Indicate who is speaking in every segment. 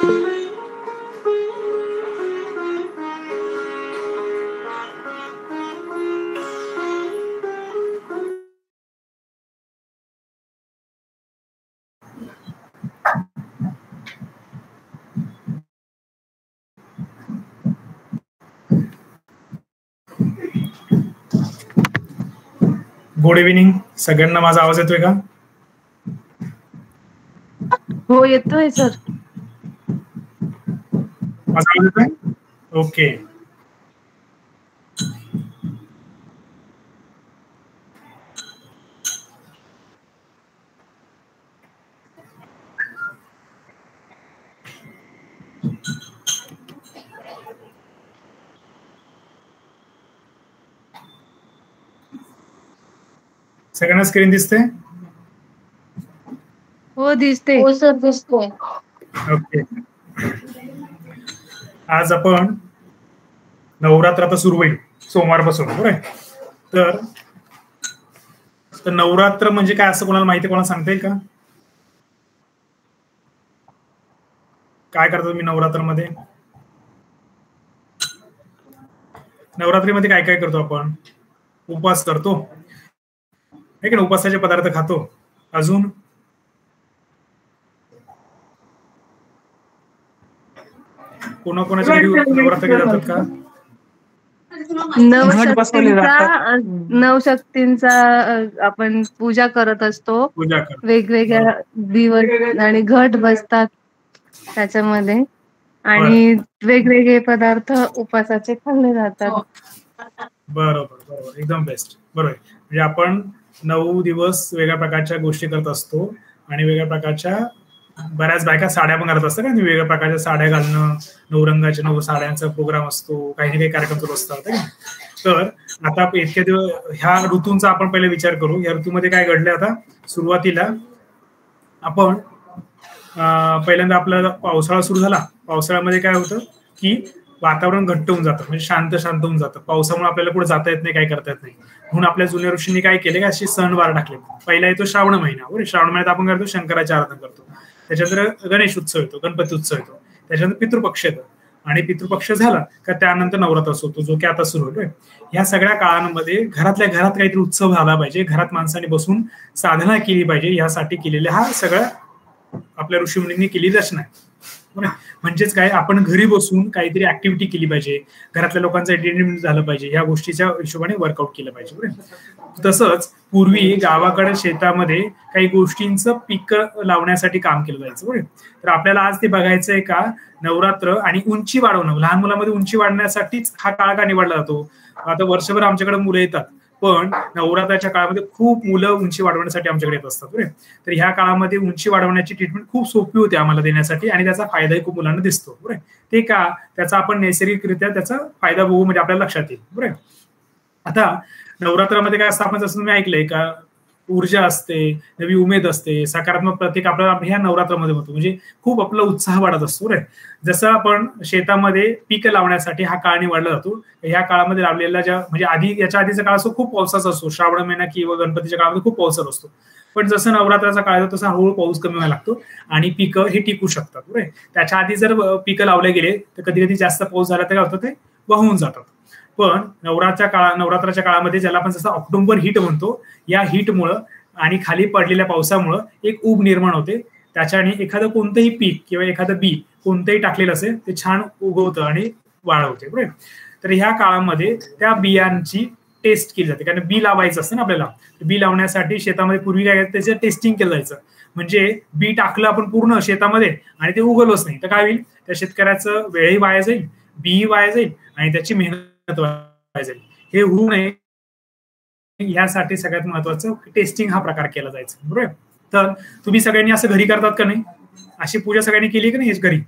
Speaker 1: Good evening सगळ्यांना. माझा आवाज येतोय का?
Speaker 2: हो येतोय सर.
Speaker 1: माझा आवाज येतोय? ओके. सगळ्यांना स्क्रीन दिसते?
Speaker 2: हो दिसते.
Speaker 3: हो सर दिसतोय.
Speaker 1: ओके. आज आपण नवरात्र आता सुरू होईल सोमवारपासून, बरोबर? तर नवरात्र म्हणजे काय असं कोणाला माहिती, कोणाला सांगता येईल का? काय करतो तुम्ही नवरात्रमध्ये? नवरात्रीमध्ये काय काय करतो आपण? उपवास करतो, आहे ना? उपवासाचे पदार्थ खातो. अजून कोणाकोणाच्या घरी नवरात्र जातात का?
Speaker 2: नवशक्तींचा आपण पूजा करत असतो. वेगवेगळ्या दिवस आणि घट बसतात त्याच्यामध्ये आणि वेगवेगळे पदार्थ उपवासाचे खाल्ले जातात.
Speaker 1: बरोबर, एकदम बेस्ट. बरोबर. म्हणजे आपण 9 दिवस वेगळ्या प्रकारच्या गोष्टी करत असतो आणि वेगळ्या प्रकारच्या बऱ्याच बायका साड्या पण करत असतात. वेगवेगळ्या प्रकारच्या साड्या घालणं, 9 रंगाच्या 9 साड्यांचा प्रोग्राम असतो, काही ना काही कार्यक्रम सुरू असतात. तर आता इतक्या दिवस ह्या ऋतूंचा आपण पहिले विचार करू. या ऋतूमध्ये काय घडलं? आता सुरुवातीला आपण पहिल्यांदा आपला पावसाळा सुरू झाला. पावसाळ्यामध्ये काय होतं की वातावरण घट्ट होऊन जातं, म्हणजे शांत होऊन जातं. पावसामुळे आपल्याला कुठे जाता येत नाही, काय करता येत नाही. म्हणून आपल्या जुन्या ऋषींनी काय केले, असे सणवार टाकले. पहिला येतो श्रावण महिना. श्रावण महिन्यात आपण करतो शंकराची आराधना करतो. त्याच्यानंतर गणेश उत्सव येतो, गणपती उत्सव येतो. त्याच्यानंतर पितृपक्ष येतो आणि पितृपक्ष झाला का त्यानंतर नवरात्र होतो, जो की आता सुरू होतोय. या सगळ्या काळांमध्ये घरातल्या घरात काहीतरी उत्सव झाला पाहिजे, घरात माणसांनी बसून साधना केली पाहिजे, यासाठी केलेल्या हा सगळ्या आपल्या ऋषीमुनींनी केलेली रचना आहे. म्हणजेच काय, आपण घरी बसून काहीतरी ऍक्टिव्हिटी केली पाहिजे, घरातल्या लोकांचं एंटरटेनमेंट झालं पाहिजे, या गोष्टीच्या हिशोबाने वर्कआउट केलं पाहिजे. तसंच पूर्वी गावाकडे शेतामध्ये काही गोष्टींचं पीक लावण्यासाठी काम केलं जायचं. तर आपल्याला आज ते बघायचंय का नवरात्र आणि उंची वाढवणं, लहान मुलांमध्ये उंची वाढण्यासाठीच हा काळ का निवडला जातो? आता वर्षभर आमच्याकडे मुलं येतात, पण नवरात्राच्या काळामध्ये खूप मुलं उंची वाढवण्यासाठी आमच्याकडे येत असतात. तर ह्या काळामध्ये उंची वाढवण्याची ट्रीटमेंट खूप सोपी होते आम्हाला देण्यासाठी आणि त्याचा फायदाही खूप मुलांना दिसतो. ते का, त्याचा आपण नैसर्गिकरित्या त्याचा फायदा बघू म्हणजे आपल्याला लक्षात येईल. आता नवरात्रामध्ये काय असतं, आपण जसं तुम्ही ऐकलंय का, ऊर्जा असते, नवी उमेद असते, सकारात्मक प्रतीक आपल्याला ह्या नवरात्रामध्ये होतो. म्हणजे खूप आपला उत्साह वाढत असतो. जसं आपण शेतामध्ये पीक लावण्यासाठी हा काळ निवडला जातो. ह्या काळामध्ये लावलेला ज्या म्हणजे आधी याच्या आधीचा काळ असतो खूप पावसाचा असतो, श्रावण महिना किंवा गणपतीच्या काळामध्ये खूप पावसाचा असतो. पण जसं नवरात्राचा काळ येतो तसा हळूहळू पाऊस कमी व्हायला लागतो आणि पिकं हे टिकू शकतात. त्याच्या आधी जर पिकं लावले गेले तर कधी कधी जास्त पाऊस झाला तर काय होतं, ते वाहून जातात. पण नवरात्राच्या काळामध्ये ज्याला आपण जसं ऑक्टोबर हिट म्हणतो, या हिटमुळं आणि खाली पडलेल्या पावसामुळं एक ऊब निर्माण होते. त्याच्याने एखादं कोणतंही पीक किंवा एखादं बी कोणतंही टाकलेलं असेल ते छान उगवतं आणि वाढवते. तर ह्या काळामध्ये त्या बियांची टेस्ट केली जाते, कारण बी लावायचं असतं ना आपल्याला. बी लावण्यासाठी शेतामध्ये पूर्वी काय त्याचं टेस्टिंग केलं जायचं. म्हणजे बी टाकलं आपण पूर्ण शेतामध्ये आणि ते उगवलंच नाही तर काय होईल, त्या शेतकऱ्याचं वेळही वाया जाईल, बीही वाया जाईल आणि त्याची मेहनत वाया जाईल. हे होऊ नये यासाठी सगळ्यात महत्वाचं टेस्टिंग हा प्रकार केला जायचा. बरोबर. तर तुम्ही सगळ्यांनी असं घरी करतात का नाही? अशी पूजा सगळ्यांनी केली का नाही घरी?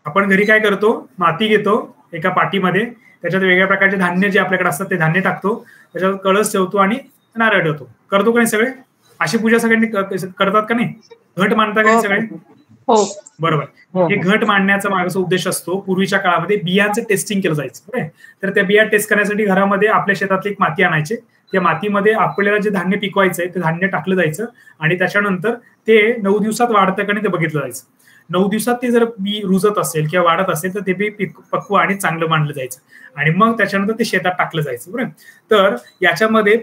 Speaker 1: आपण घरी काय करतो, माती घेतो एका पाटीमध्ये, त्याच्यात वेगळ्या प्रकारचे धान्य जे आपल्याकडे असतात ते धान्य टाकतो, त्याच्यावर कळस ठेवतो आणि नारळ ठेवतो. करतो का नाही सगळे? अशी पूजा सगळ्यांनी करतात का नाही? घट मांडता का सगळे?
Speaker 3: हो
Speaker 1: बरोबर. हे घट मांडण्याचा मागाचा उद्देश असतो, पूर्वीच्या काळामध्ये बियांचं टेस्टिंग केलं जायचं. तर त्या बिया टेस्ट करण्यासाठी घरामध्ये आपल्या शेतातली एक माती आणायचे, त्या मातीमध्ये आपल्याला जे धान्य पिकवायचंय ते धान्य टाकलं जायचं आणि त्याच्यानंतर ते 9 दिवसात वाढतं का नाही ते बघितलं जायचं. 9 दिवसात ते जर बी रुजत असेल किंवा वाढत असेल तर ते बी पक्व आणि चांगलं मानलं जायचं आणि मग त्याच्यानंतर ते शेतात टाकलं जायचं. बरोबर. तर याच्यामध्ये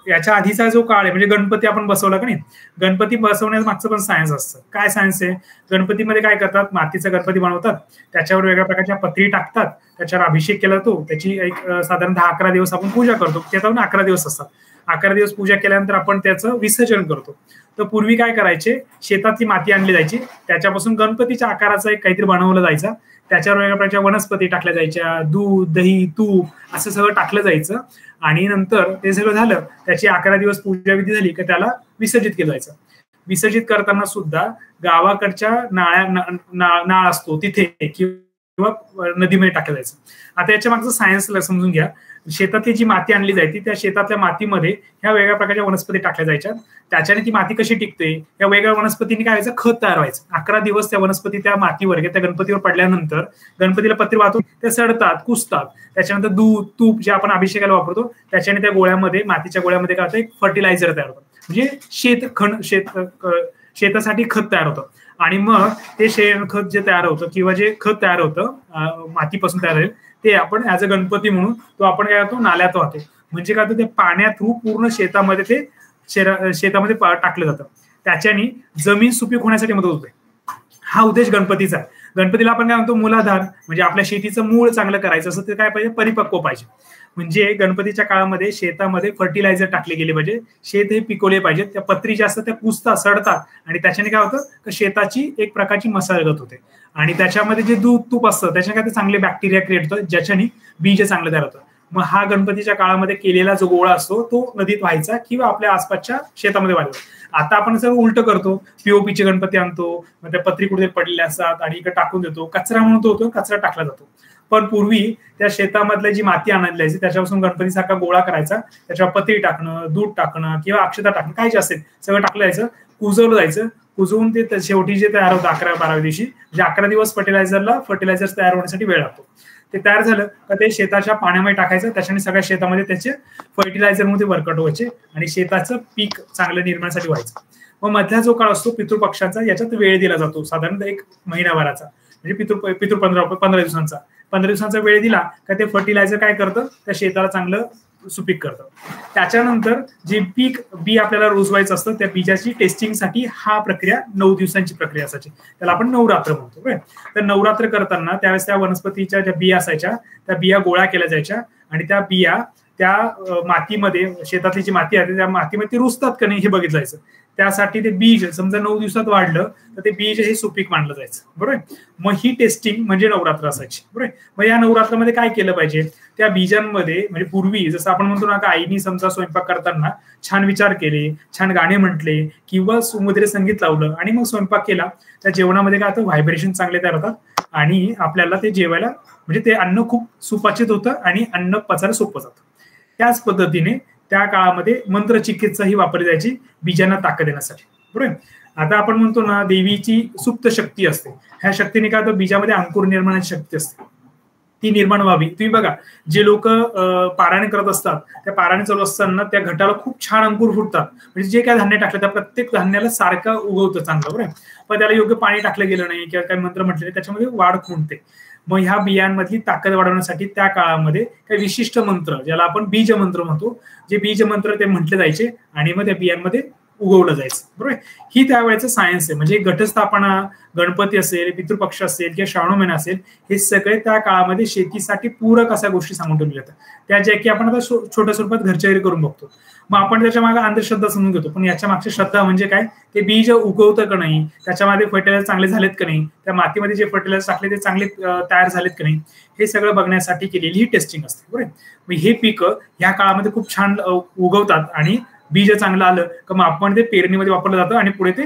Speaker 1: याच्या आधीचा जो काळ आहे म्हणजे गणपती आपण बसवला का नाही, गणपती बसवण्यास मागचं पण सायन्स असतं. काय सायन्स आहे? गणपतीमध्ये काय करतात, मातीचा गणपती बनवतात, त्याच्यावर वेगळ्या प्रकारच्या पत्री टाकतात, त्याच्यावर अभिषेक केला जातो, त्याची एक साधारण 10-11 दिवस आपण पूजा करतो. त्याच्यावर 11 दिवस असतात. 11 दिवस पूजा केल्यानंतर आपण त्याचं विसर्जन करतो. तर पूर्वी काय करायचे, शेतातली माती आणली जायची, त्याच्यापासून गणपतीच्या आकाराचा एक काहीतरी बनवलं जायचं, त्याच्यावर वेगळ्या प्रकारच्या वनस्पती टाकल्या जायच्या, दूध, दही, तूप असं सगळं टाकलं जायचं आणि नंतर ते सगळं झालं, त्याची 11 दिवस पूजा विधी झाली की त्याला विसर्जित केलं जायचं. विसर्जित करताना सुद्धा गावाकडच्या नाळ असतो तिथे किंवा नदीमध्ये टाकलं जायचं. आता याच्या मागचं सायन्सला समजून घ्या. शेतातली जी माती आणली जायची त्या शेतातल्या मातीमध्ये ह्या वेगळ्या प्रकारच्या वनस्पती टाकल्या जायच्या, त्याच्याने ती माती कशी टिकते, या वेगळ्या वनस्पतींनी काय व्हायचं, खत तयार व्हायचं. 11 दिवस त्या वनस्पती त्या मातीवर त्या गणपतीवर पडल्यानंतर गणपतीला पत्री वाहतून ते सडतात, कुसतात, त्याच्यानंतर दूध, तूप जे आपण अभिषेकाला वापरतो त्याच्याने त्या गोळ्यामध्ये, मातीच्या गोळ्यामध्ये काय होतं, एक फर्टिलायझर तयार होतं, म्हणजे शेतासाठी खत तयार होतं. आणि मग ते शेणखत जे तयार होतं किंवा जे खत तयार होतं मातीपासून तयार होईल ते आपण ऍज अ गणपती म्हणून तो आपण काय करतो, नाल्यात वाहतो. म्हणजे काय होतं, ते पाण्या थ्रू पूर्ण शेतामध्ये ते शेतामध्ये टाकलं जातं. त्याच्याने जमीन सुपीक होण्यासाठी मदत होते. हा उद्देश गणपतीचा आहे. गणपतीला आपण काय म्हणतो, मूलाधार, म्हणजे आपल्या शेतीचं मूळ चांगलं करायचं असं ते काय पाहिजे, परिपक्व पाहिजे. म्हणजे गणपतीच्या काळामध्ये शेतामध्ये फर्टिलायझर टाकले गेले पाहिजे, शेत हे पिकवले पाहिजे. त्या पत्री ज्या असतात त्या कुसतात, सडतात आणि त्याच्याने काय होतं, शेताची एक प्रकारची मशागत होते आणि त्याच्यामध्ये जे दूध, तूप असतं त्याच्याने काय ते चांगले बॅक्टेरिया क्रिएट होतं, ज्याच्याने बीज चांगलं तयार होतं. मग हा गणपतीच्या काळामध्ये केलेला जो गोळा असतो तो नदीत व्हायचा किंवा आपल्या आसपासच्या शेतामध्ये व्हायचा. आता आपण सगळं उलट करतो, पीओपीचे गणपती आणतो, मग त्या पत्री कुठे पडलेल्या असतात आणि इकडे टाकून देतो, कचरा म्हणून तो होतो, कचरा टाकला जातो. पण पूर्वी त्या शेतामधली जी माती आणली जायची त्याच्यापासून गणपतीसारखा गोळा करायचा, त्याच्यावर पत्री टाकणं, दूध टाकणं किंवा अक्षता टाकणं काय जे असेल सगळं टाकलं जायचं, कुजवलं जायचं. कुजवून ते शेवटी जे तयार होतं 11-12व्या दिवशी, म्हणजे 11 दिवस फर्टिलायझर तयार होण्यासाठी वेळ लागतो. ते तयार झालं का ते शेताच्या पाण्यामध्ये टाकायचं, त्याच्याने सगळ्या शेतामध्ये त्याचे फर्टिलायझर मध्ये वर्कआउट व्हायचे आणि शेताचं पीक चांगलं निर्माणासाठी व्हायचं. मग मधला जो काळ असतो पितृपक्षाचा, याच्यात वेळ दिला जातो साधारणतः 1 महिनाभराचा, म्हणजे पितृ 15 दिवसांचा. 15 दिवसांचा वेळ दिला का ते फर्टिलायझर काय करतं, त्या शेताला चांगलं सुपीक करतं. त्याच्यानंतर जे बी आपल्याला रुजवायचं असतं त्या बीजाची टेस्टिंगसाठी हा प्रक्रिया 9 दिवसांची प्रक्रिया असायची, त्याला आपण नवरात्र म्हणतो. तर नवरात्र करताना त्यावेळेस त्या वनस्पतीच्या ज्या बिया असायच्या त्या बिया गोळा केल्या जायच्या आणि त्या बिया त्या मातीमध्ये, शेतातली जी माती आहे त्या मातीमध्ये रुजतात का नाही हे बघितलं जायचं. त्यासाठी ते बीज समजा 9 दिवसात वाढलं तर ते बीज हे सुपीक मानलं जायचं. बरोबर. मग ही टेस्टिंग म्हणजे नवरात्र असायची. बरोबर. मग या नवरात्रामध्ये काय केलं पाहिजे, त्या बीजांमध्ये म्हणजे पूर्वी जसं आपण म्हणतो ना, आईनी समजा स्वयंपाक करताना छान विचार केले, छान गाणे म्हटले किंवा सुमधुर संगीत लावलं आणि मग स्वयंपाक केला, त्या जेवणामध्ये काय होतं, व्हायब्रेशन चांगले तयार होतात आणि आपल्याला ते जेवायला म्हणजे ते अन्न खूप सुपाचित होतं आणि अन्न पचायला सोपं जातं. त्याच पद्धतीने त्या काळामध्ये मंत्रचिकित्सा ही वापरली जायची बीजांना ताकद देण्यासाठी. बरोबर. आता आपण म्हणतो ना, देवीची सुप्त शक्ती असते, ह्या शक्तीने काय होतं, बीजामध्ये अंकुर निर्माणाची शक्ती असते, ती निर्माण व्हावी. तुम्ही बघा, जे लोक पारायण करत असतात त्या पारायण चालू असताना त्या घटाला खूप छान अंकुर फुटतात, म्हणजे जे काय धान्य टाकलं त्या प्रत्येक धान्याला सारखं उगवतं चांगलं. बरोबर. पण त्याला योग्य पाणी टाकलं गेलं नाही किंवा काही मंत्र म्हटले त्याच्यामध्ये वाढ खुंटते. मग ह्या बियांमधली ताकद वाढवण्यासाठी त्या काळामध्ये काही विशिष्ट मंत्र, ज्याला आपण बीज मंत्र म्हणतो, जे बीज मंत्र ते म्हटले जायचे आणि मग त्या बियांमध्ये उगवलं जायचं. बरोबर. ही त्यावेळेचं सायन्स आहे. म्हणजे घटस्थापना, गणपती असेल, पितृपक्ष असेल किंवा श्रावण महिना असेल, हे सगळे त्या काळामध्ये शेतीसाठी पूरक अशा गोष्टी सांगून ठेवल्या जातात, त्या ज्या की आपण आता छोट्या स्वरूपात घरच्या घरी करून बघतो. मग आपण त्याच्या मागे अंधश्रद्धा समजून घेतो, पण याच्या मागची श्रद्धा म्हणजे काय, ते बीज उगवतं का नाही, त्याच्यामध्ये फर्टिलायझर चांगले झालेत का नाही, त्या मातीमध्ये जे फर्टिलायझर टाकले ते चांगले तयार झालेत का नाही, हे सगळं बघण्यासाठी केलेली ही टेस्टिंग असते. बरोबर. मग हे पीक ह्या काळामध्ये खूप छान उगवतात आणि बीज चांगलं आलं का मग आपण ते पेरणीमध्ये वापरलं जातं आणि पुढे ते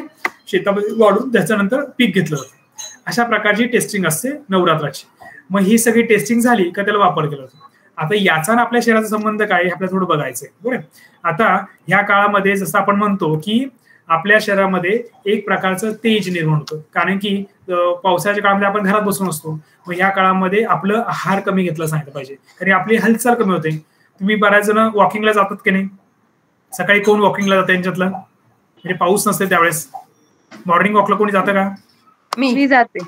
Speaker 1: शेतामध्ये वाढून त्याच्यानंतर पीक घेतलं जातं. अशा प्रकारची टेस्टिंग असते नवरात्राची. मग ही सगळी टेस्टिंग झाली का त्याला वापर केला जातो. आता याचा आणि आपल्या शरीराचा संबंध काय हे आपल्याला थोडं बघायचंय. बरोबर. आता ह्या काळामध्ये जसं आपण म्हणतो की आपल्या शरीरामध्ये एक प्रकारचं तेज निर्माण होतं, कारण की पावसाच्या काळामध्ये आपण घरात बसून असतो. मग ह्या काळामध्ये आपलं आहार कमी घेतलं सांगितलं पाहिजे, कारण आपली हालचाल कमी होते. तुम्ही बऱ्याच जण वॉकिंगला जातात की नाही? सकाळी कोण वॉकिंगला जातं यांच्यातलं? म्हणजे पाऊस नसते त्यावेळेस मॉर्निंग वॉकला कोणी जातं का?
Speaker 2: मी जाते.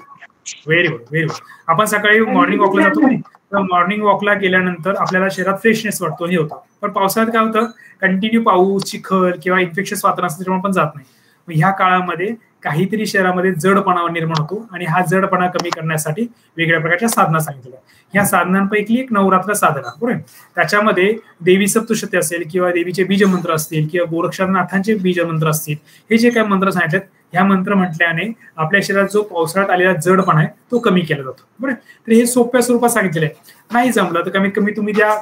Speaker 1: Very good, very good. आपण सकाळी मॉर्निंग वॉकला जातो नाही, तर मॉर्निंग वॉकला गेल्यानंतर आपल्याला शरीरात फ्रेशनेस वाटतो, हे होतं. पण पावसाळ्यात काय होतं, कंटिन्यू पाऊस, चिखल किंवा इन्फेक्शस वातावरण असतं, त्याच्यामुळे आपण जात नाही. मग ह्या काळामध्ये काहीतरी शरीरामध्ये जडपणा निर्माण होतो आणि हा जडपणा कमी करण्यासाठी वेगळ्या प्रकारच्या साधना सांगितल्या. ह्या साधनांपैकी एक नवरात्र साधना, बरोबर. त्याच्यामध्ये देवी सप्तशती असेल किंवा देवीचे बीजमंत्र असतील किंवा गोरक्षनाथांचे बीजमंत्र असतील, हे जे काही मंत्र सांगितलेत, ह्या मंत्र म्हटल्याने आपल्या शरीरात जो पावसाळ्यात आलेला जडपणा आहे तो कमी केला जातो, बरोबर. तर हे सोप्या स्वरूपात सांगितलेलं आहे. नाही जमलं तर कमीत कमी तुम्ही त्या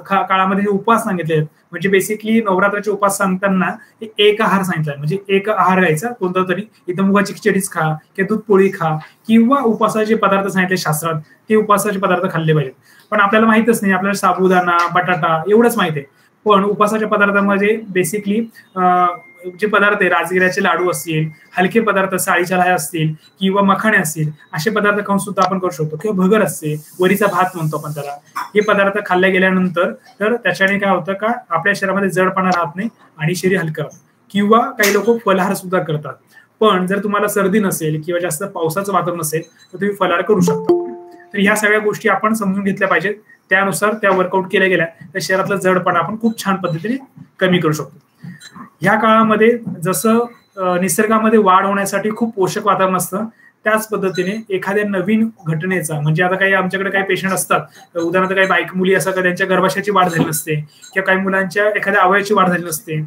Speaker 1: काळामध्ये जे उपास सांगितले आहेत, म्हणजे बेसिकली नवरात्राचे उपास सांगताना एक आहार सांगितलाय, म्हणजे एक आहार घ्यायचा कोणता तरी, इथं मुगाची खिचडीच खा किंवा दूध पोळी खा किंवा उपासाचे पदार्थ सांगितले शास्त्रात, ते उपासाचे पदार्थ खाल्ले पाहिजेत. पण आपल्याला माहितच नाही, आपल्याला साबुदाणा, बटाटा एवढंच माहिती आहे. पण उपासाच्या पदार्थामध्ये बेसिकली जे पदार्थ आहे, राजगिऱ्याचे लाडू असतील, हलके पदार्थ साळीच्या लाह्या असतील किंवा मखाणे असतील, असे पदार्थ खाऊन सुद्धा आपण करू शकतो. किंवा भगर असते, वरीचा भात म्हणतो आपण त्याला, हे पदार्थ खाल्ले गेल्यानंतर तर त्याच्याने काय होतं का आपल्या शरीरामध्ये जडपणा राहत नाही आणि शरीर हलकं राहतं. किंवा काही लोक फलाहार सुद्धा करतात. पण जर तुम्हाला सर्दी नसेल किंवा जास्त पावसाचं वातावरण नसेल तर तुम्ही फलाहार करू शकता. तर ह्या सगळ्या गोष्टी आपण समजून घेतल्या पाहिजेत. त्यानुसार त्या वर्कआउट केल्या गेल्या तर शरीरातला जडपणा आपण खूप छान पद्धतीने कमी करू शकतो. ह्या काळामध्ये जसं निसर्गामध्ये वाढ होण्यासाठी खूप पोषक वातावरण असतं, त्याच पद्धतीने एखाद्या नवीन घटनेचा, म्हणजे आता काही आमच्याकडे काही पेशंट असतात, उदाहरणार्थ काही बाईक मुली असतात का त्यांच्या गर्भाशयाची वाढ झाली नसते किंवा काही मुलांच्या एखाद्या अवयवाची वाढ झाली नसते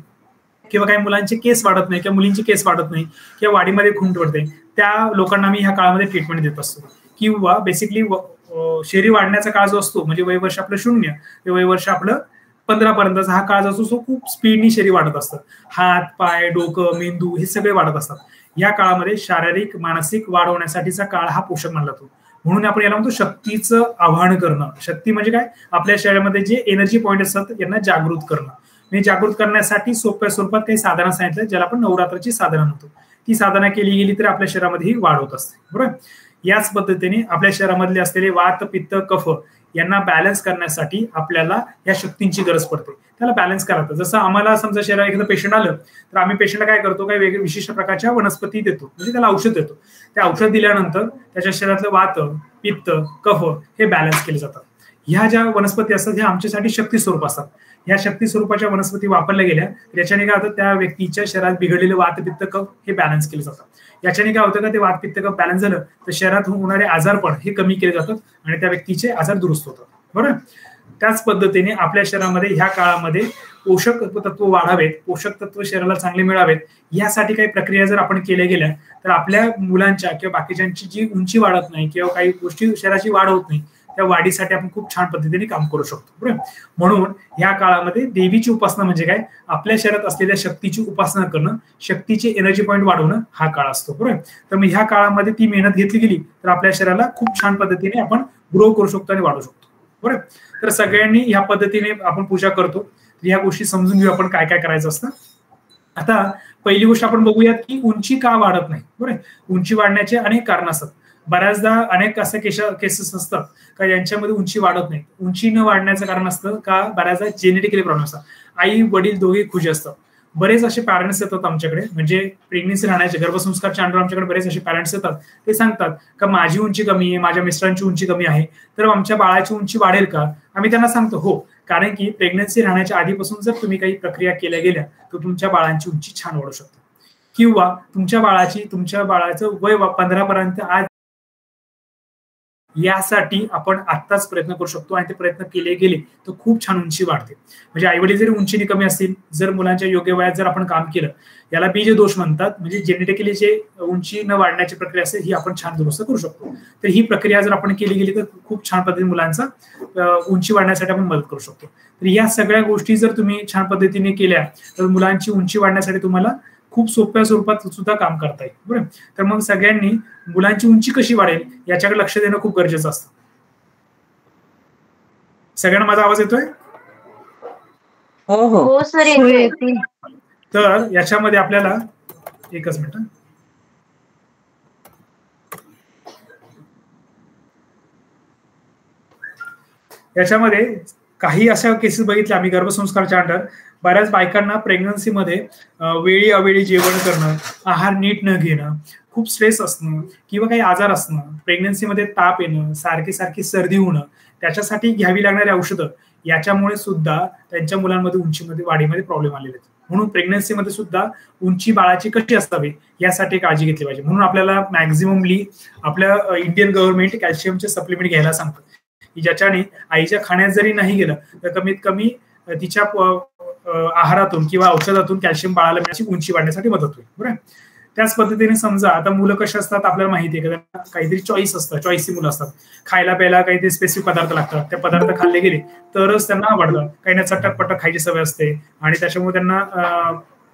Speaker 1: किंवा काही मुलांचे केस वाढत नाही किंवा मुलींची केस वाढत नाही किंवा वाढीमध्ये खुंट पडते, त्या लोकांना मी ह्या काळामध्ये ट्रीटमेंट देत असतो. किंवा बेसिकली शरीर वाढण्याचा काळ जो असतो, म्हणजे वयवर्ष आपलं 0 ते वयवर्ष आपलं 15 पर्यंतचा हा काळ असतो, तो खूप स्पीडनी शरीर वाढत असतं. हात, पाय, डोकं, मेंदू हे सगळे वाढत असतात. या काळामध्ये शारीरिक मानसिक वाढ होण्यासाठीचा काळ हा पोषक मानला जातो. म्हणून आपण याला म्हणतो शक्तीचं आवाहन करणं. शक्ती म्हणजे काय, आपल्या शरीरामध्ये जे एनर्जी पॉईंट असतात यांना जागृत करणं. म्हणजे जागृत करण्यासाठी सोप्या स्वरूपात काही साधना सांगितलं, ज्याला आपण नवरात्राची साधना म्हणतो. ती साधना केली गेली तर आपल्या शरीरामध्ये ही वाढ होत असते, बरोबर. याच पद्धतीने आपल्या शरीरामधले असलेले वात, पित्त, कफ यांना बॅलन्स करण्यासाठी आपल्याला या शक्तींची गरज पडते. त्याला बॅलन्स करायचं. जसं आम्हाला समजा शरीरात एखादं पेशंट आलं तर आम्ही पेशंटला काय करतो, काही वेगळ्या विशिष्ट प्रकारच्या वनस्पती देतो, म्हणजे त्याला औषध देतो. ते औषध दिल्यानंतर त्याच्या शरीरातलं वात, पित्त, कफ हे बॅलन्स केले जातात. ह्या ज्या वनस्पती असतात ह्या आमच्यासाठी शक्ती स्वरूप असतात. ह्या शक्ती स्वरूपाच्या वनस्पती वापरल्या गेल्या तर याच्याने काय होतं, त्या व्यक्तीच्या शरीरात बिघडलेले वात, पित्त, कफ हे बॅलन्स केले जातात. याच्याने काय होतं का ते वात, पित्त, कफ बॅलन्स झालं तर शरीरात होणारे आजारपण हे कमी केले जातात आणि त्या व्यक्तीचे आजार दुरुस्त होतात, बरोबर. त्याच पद्धतीने आपल्या शरीरामध्ये ह्या काळामध्ये पोषक तत्व वाढावेत, पोषक तत्व शरीराला चांगले मिळावेत, यासाठी काही प्रक्रिया जर आपण केल्या गेल्या तर आपल्या मुलांच्या किंवा बाकीच्यांची जी उंची वाढत नाही किंवा काही गोष्टी शरीराची वाढ होत नाही, त्या वाढीसाठी आपण खूप छान पद्धतीने काम करू शकतो, बरोबर. म्हणून या काळामध्ये देवीची उपासना म्हणजे काय, आपल्या शरीरात असलेल्या शक्तीची उपासना करणं, शक्तीचे एनर्जी पॉईंट वाढवणं हा काळ असतो, बरोबर. तर मग ह्या काळामध्ये ती मेहनत घेतली गेली तर आपल्या शरीराला खूप छान पद्धतीने आपण ग्रो करू शकतो आणि वाढू शकतो, बरोबर. तर सगळ्यांनी ह्या पद्धतीने आपण पूजा करतो. ह्या गोष्टी समजून घेऊ आपण काय काय करायचं असतं. आता पहिली गोष्ट आपण बघूयात की उंची का वाढत नाही, बरोबर. उंची वाढण्याचे अनेक कारण असतात. बऱ्याचदा अनेक असे केसेस असतात का यांच्यामध्ये उंची वाढत नाही. उंची न वाढण्याचं कारण असतं का बऱ्याचदा जेनेटिकली प्रॉब्लेम असतात. आई वडील दोघे खुश असतात. बरेच असे पॅरेंट्स येतात आमच्याकडे, म्हणजे प्रेग्नेन्सी राहण्याचे गर्भसंस्कारच्या अंडर आमच्याकडे बरेच असे पॅरेंट्स येतात. ते सांगतात का माझी उंची कमी आहे, माझ्या मिस्टरांची उंची कमी आहे, तर आमच्या बाळाची उंची वाढेल का. आम्ही त्यांना सांगतो हो, कारण की प्रेग्नेन्सी राहण्याच्या आधीपासून जर तुम्ही काही प्रक्रिया केल्या गेल्या तर तुमच्या बाळांची उंची छान वाढू शकते. किंवा तुमच्या बाळाचं वय 15 पर्यंत आज यासाठी आपण आत्ताच प्रयत्न करू शकतो आणि ते प्रयत्न केले गेले तर खूप छान उंची वाढते. म्हणजे आईवडील जरी उंचीने कमी असतील, जर मुलांच्या योग्य वयात जर आपण काम केलं, याला बीज दोष म्हणतात, म्हणजे जेनेटिकली जे उंची न वाढण्याची प्रक्रिया असते ही आपण छान दुरुस्त करू शकतो. तर ही प्रक्रिया जर आपण केली गेली तर खूप छान पद्धतीने मुलांचा उंची वाढण्यासाठी आपण मदत करू शकतो. तर या सगळ्या गोष्टी जर तुम्ही छान पद्धतीने केल्या तर मुलांची उंची वाढण्यासाठी तुम्हाला खूप सोप्या स्वरूपात सुद्धा काम करता येईल, बरोबर. तर मग सगळ्यांनी मुलांची उंची कशी वाढेल याच्याकडे लक्ष देणं खूप गरजेचं असतं. सगळ्यांना माझा आवाज येतोय?
Speaker 3: हो हो सर.
Speaker 1: तर याच्यामध्ये आपल्याला एकच मिनिट, याच्यामध्ये काही अशा केसेस बघितल्या आम्ही गर्भसंस्कारच्या अंडर, बऱ्याच बायकांना प्रेग्नन्सीमध्ये वेळी अवेळी जेवण करणं, आहार नीट न घेणं, खूप स्ट्रेस असणं किंवा काही आजार असणं, प्रेग्नन्सीमध्ये ताप येणं, सारखी सारखी सर्दी होणं, त्याच्यासाठी घ्यावी लागणारी औषधं, याच्यामुळे सुद्धा त्यांच्या मुलांमध्ये उंचीमध्ये वाढीमध्ये प्रॉब्लेम आलेले आहेत. म्हणून प्रेग्नन्सीमध्ये सुद्धा उंची बाळाची कशी असावी यासाठी काळजी घेतली पाहिजे. म्हणून आपल्याला मॅक्झिममली आपल्या इंडियन गव्हर्नमेंट कॅल्शियमचे सप्लिमेंट घ्यायला सांगतं, की ज्याच्याने आईच्या खाण्यात जरी नाही गेलं तर कमीत कमी तिच्या आहारातून किंवा औषधातून कॅल्शियम बाळाला मिळण्याची उंची वाढण्यासाठी मदत होईल. बरोबर. त्याच पद्धतीने समजा आता मुलं कशी असतात आपल्याला माहिती आहे का, काहीतरी चॉईस असतं, चॉईसी मुलं असतात, खायला प्यायला काहीतरी स्पेसिफिक पदार्थ लागतात, ते पदार्थ खाल्ले गेले तरच त्यांना आवडतात. काही ना चटक खायची सवय असते आणि त्याच्यामुळे त्यांना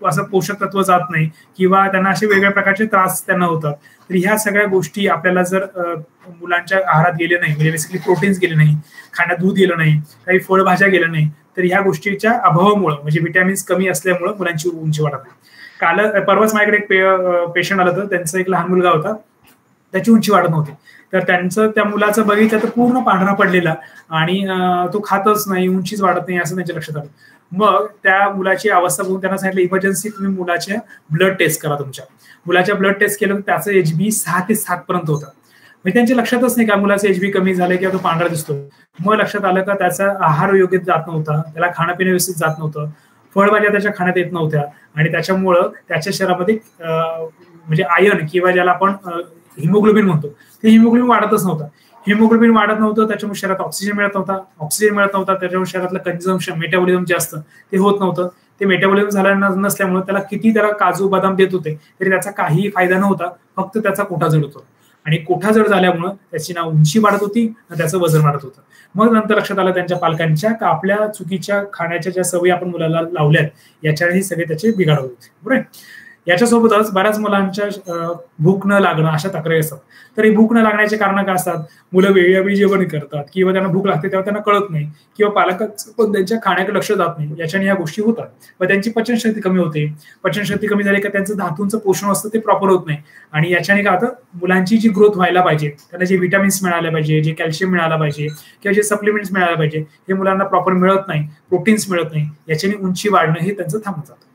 Speaker 1: असं पोषक तत्व जात नाही किंवा त्यांना असे वेगळ्या प्रकारचे त्रास त्यांना होतात. तर ह्या सगळ्या गोष्टी आपल्याला जर मुलांच्या आहारात गेले नाही, म्हणजे बेसिकली प्रोटीन्स गेले नाही, खाण्यात दूध गेलं नाही, काही फळभाज्या गेल्या नाही, तर ह्या गोष्टीच्या अभावामुळे म्हणजे व्हिटॅमिन्स कमी असल्यामुळे मुलांची उंची वाढत नाही. परवाच माझ्याकडे एक पेशंट आलं होतं, त्यांचा एक लहान मुलगा होता, त्याची उंची वाढत नव्हती. तर त्या मुलाचं बघितलं तर पूर्ण पांढरा पडलेला आणि तो खातच नाही, उंचीच वाढत नाही असं त्यांच्या लक्षात आलं. मग त्या मुलाची अवस्था बघून त्यांना सांगितलं इमर्जन्सी तुम्ही मुलाच्या ब्लड टेस्ट करा. तुमच्या मुलाच्या ब्लड टेस्ट केलं तर त्याचं HB 6 ते 7 पर्यंत होतं. म्हणजे त्यांच्या लक्षातच नाही का मुलाचं HB कमी झालं किंवा तो पांढरा दिसतो. मग लक्षात आलं का त्याचा आहार योग्य जात नव्हता, त्याला खाणं पिणं व्यवस्थित जात नव्हतं, फळभाज्या त्याच्या खाण्यात येत नव्हत्या आणि त्याच्यामुळं त्याच्या शरीरामध्ये म्हणजे आयर्न किंवा ज्याला आपण हिमोग्लोबिन म्हणतो ते हिमोग्लोबिन वाढतच नव्हतं. हिमोग्लोबिन वाढत नव्हतं, त्याच्यामुळे शरीरात ऑक्सिजन मिळत नव्हता, त्याच्यामुळे शरीरातलं कन्झम्पशन मेटाबॉलिझम जे असतं ते होत नव्हतं. ते मेटाबॉलिझम झालं नसल्यामुळे त्याला किती त्याला काजू बदाम देत होते तरी त्याचा काहीही फायदा नव्हता, फक्त त्याचा कोठा जड होतो आणि कोठा जड झाल्यामुळं त्याची ना उंची वाढत होती ना त्याचं वजन वाढत होतं. मग नंतर लक्षात आलं त्यांच्या पालकांच्या का आपल्या चुकीच्या खाण्याच्या ज्या सवयी आपण मुलाला लावल्यात याच्याने सगळे त्याचे बिघाड होते. बरोबर. याच्यासोबतच बऱ्याच मुलांच्या भूक न लागणं अशा तक्रारी असतात. तर ही भूक न लागण्याचे कारण काय असतात, मुलं वेळोवेळी जेवण करतात किंवा त्यांना भूक लागते तेव्हा त्यांना कळत नाही किंवा पालकांचं पण त्यांच्या खाण्याकडे लक्ष जात नाही, याच्याने ह्या गोष्टी होतात. मग त्यांची पचनशक्ती कमी होते, पचनशक्ती कमी झाली का त्यांचं धातूंचं पोषण असतं ते प्रॉपर होत नाही आणि याच्याने काय होतं मुलांची जी ग्रोथ व्हायला पाहिजे, त्यांना जे व्हिटॅमिन्स मिळाले पाहिजे, जे कॅल्शियम मिळाला पाहिजे किंवा जे सप्लिमेंट्स मिळाले पाहिजे हे मुलांना प्रॉपर मिळत नाही, प्रोटीन्स मिळत नाही, याच्याने उंची वाढणं हे त्यांचं थांबून जातं.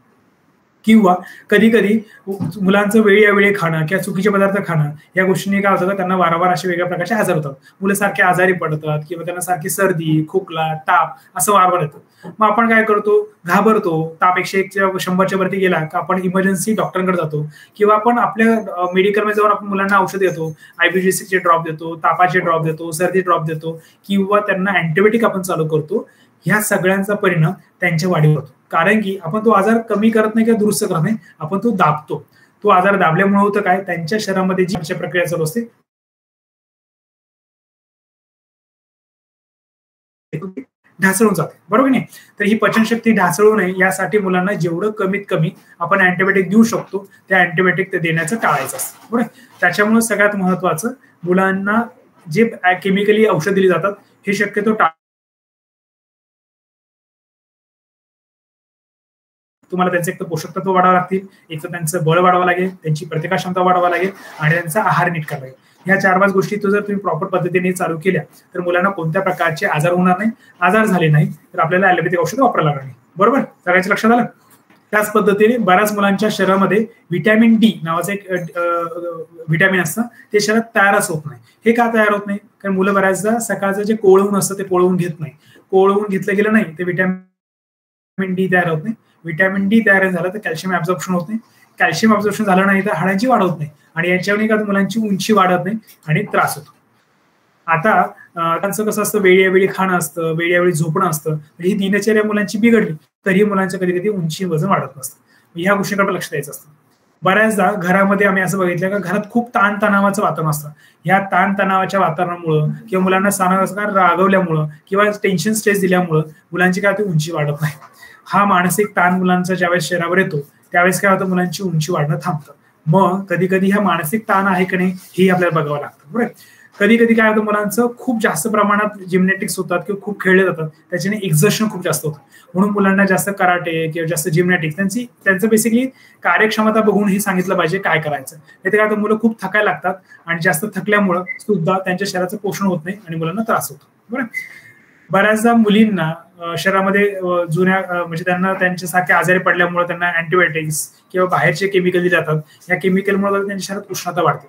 Speaker 1: किंवा कधी कधी मुलांचं वेळी खाणं किंवा चुकीचे पदार्थ खाणं या गोष्टींनी काय होतं त्यांना वारंवार अशा वेगळ्या प्रकारचे आजार होतात. मुलं सारखे आजारी पडतात किंवा त्यांना सारखी सर्दी, खोकला, ताप असं वारंवार येतं. मग आपण काय करतो, घाबरतो, ताप 101-100च्या वरती गेला का आपण इमर्जन्सी डॉक्टरांकडे जातो किंवा आपण आपल्या मेडिकलमध्ये जाऊन आपण मुलांना औषध देतो, IBGCचे ड्रॉप देतो, तापाचे ड्रॉप देतो, सर्दी ड्रॉप देतो किंवा त्यांना अँटीबायोटिक आपण चालू करतो. ह्या सगळ्यांचा परिणाम त्यांच्या वाढीवर होतो. कारण की आपण तो आजार कमी करत नाही किंवा दुरुस्त करत नाही, आपण तो दाबतो. तो आजार दाबल्यामुळे होतं काय, त्यांच्या शरीरामध्ये जी प्रक्रिया चालू असते ढासळून जाते. बरोबर नाही. तर ही पचनशक्ती ढासळू नये यासाठी मुलांना जेवढं कमीत कमी आपण अँटीबायोटिक देऊ शकतो त्या अँटीबायोटिक ते देण्याचं टाळायचं असतं. बरोबर. त्याच्यामुळे सगळ्यात महत्वाचं मुलांना जे केमिकली औषध दिली जातात हे शक्यतो तुम्हाला त्यांचे एक तर पोषक तत्व वाढावं लागतील, एक तर त्यांचं बळ वाढवावं लागेल, त्यांची प्रतिकार क्षमता वाढवावं लागेल आणि त्यांचा आहार नीट करावा लागेल. ह्या 4-5 गोष्टी जर तुम्ही प्रॉपर पद्धतीने चालू केल्या तर मुलांना कोणत्या प्रकारचे आजार होणार नाही. आजार झाले नाही तर आपल्याला ॲलोपॅथिक औषध वापरायला लागणार नाही. बरोबर. सगळ्यांच्या लक्षात आलं. त्याच पद्धतीने बऱ्याच मुलांच्या शरीरामध्ये व्हिटॅमिन D नावाचं एक व्हिटॅमिन असतं, ते शरीरात तयारच होत नाही. हे का तयार होत नाही, कारण मुलं बऱ्याचदा सकाळचं जे कोळवून असतं ते कोळवून घेत नाही. कोळवून घेतलं गेलं नाही ते व्हिटॅमिन D तयार होत नाही. व्हिटॅमिन D तयार झालं तर कॅल्शियम ऍब्झॉर्प्शन होत नाही. कॅल्शियम ऍब्झॉर्प्शन झालं नाही तर हाडांची वाढ होत नाही आणि याच्यावर का मुलांची उंची वाढत नाही आणि त्रास होतो. आता त्यांचं कसं असतं, वेळोवेळी खाणं असतं, वेळोवेळी झोपणं असतं, ही दिनचर्या मुलांची बिघडली तरी मुलांच्या कधी कधी उंची वजन वाढत नसतं. ह्या गोष्टीकडे लक्ष द्यायचं असतं. बऱ्याचदा घरामध्ये आम्ही असं बघितलं का घरात खूप ताणतणावाचं वातावरण असतं. ह्या ताणतणावाच्या वातावरणामुळं किंवा मुलांना सारखं रागवल्यामुळं किंवा टेन्शन स्ट्रेस दिल्यामुळं मुलांची काय होती, उंची वाढत नाही. हा मानसिक ताण मुलांचा ज्यावेळेस शरीरावर येतो त्यावेळेस काय होतं, मुलांची उंची वाढणं थांबतं. मग कधी कधी हा मानसिक ताण आहे की नाही हे आपल्याला बघावं लागतं. बरोबर. कधी कधी काय होतं, मुलांचं खूप जास्त प्रमाणात जिम्नॅटिक्स होतात किंवा खूप खेळले जातात, त्याच्याने एक्झर्शन खूप जास्त होतं. म्हणून मुलांना जास्त कराटे किंवा जास्त जिम्नॅटिक्स त्यांचं बेसिकली कार्यक्षमता बघून हे सांगितलं पाहिजे काय करायचं. नाही तर काय होतं, मुलं खूप थकायला लागतात आणि जास्त थकल्यामुळं सुद्धा त्यांच्या शरीराचं पोषण होत नाही आणि मुलांना त्रास होतो. बरोबर. बऱ्याचदा मुलींना शरीरामध्ये जुन्या म्हणजे त्यांना त्यांच्यासारखे आजारी पडल्यामुळे त्यांना अँटीबायोटिक्स किंवा बाहेरचे केमिकल दिले जातात. या केमिकलमुळे त्यांच्या शरीरात उष्णता वाढते.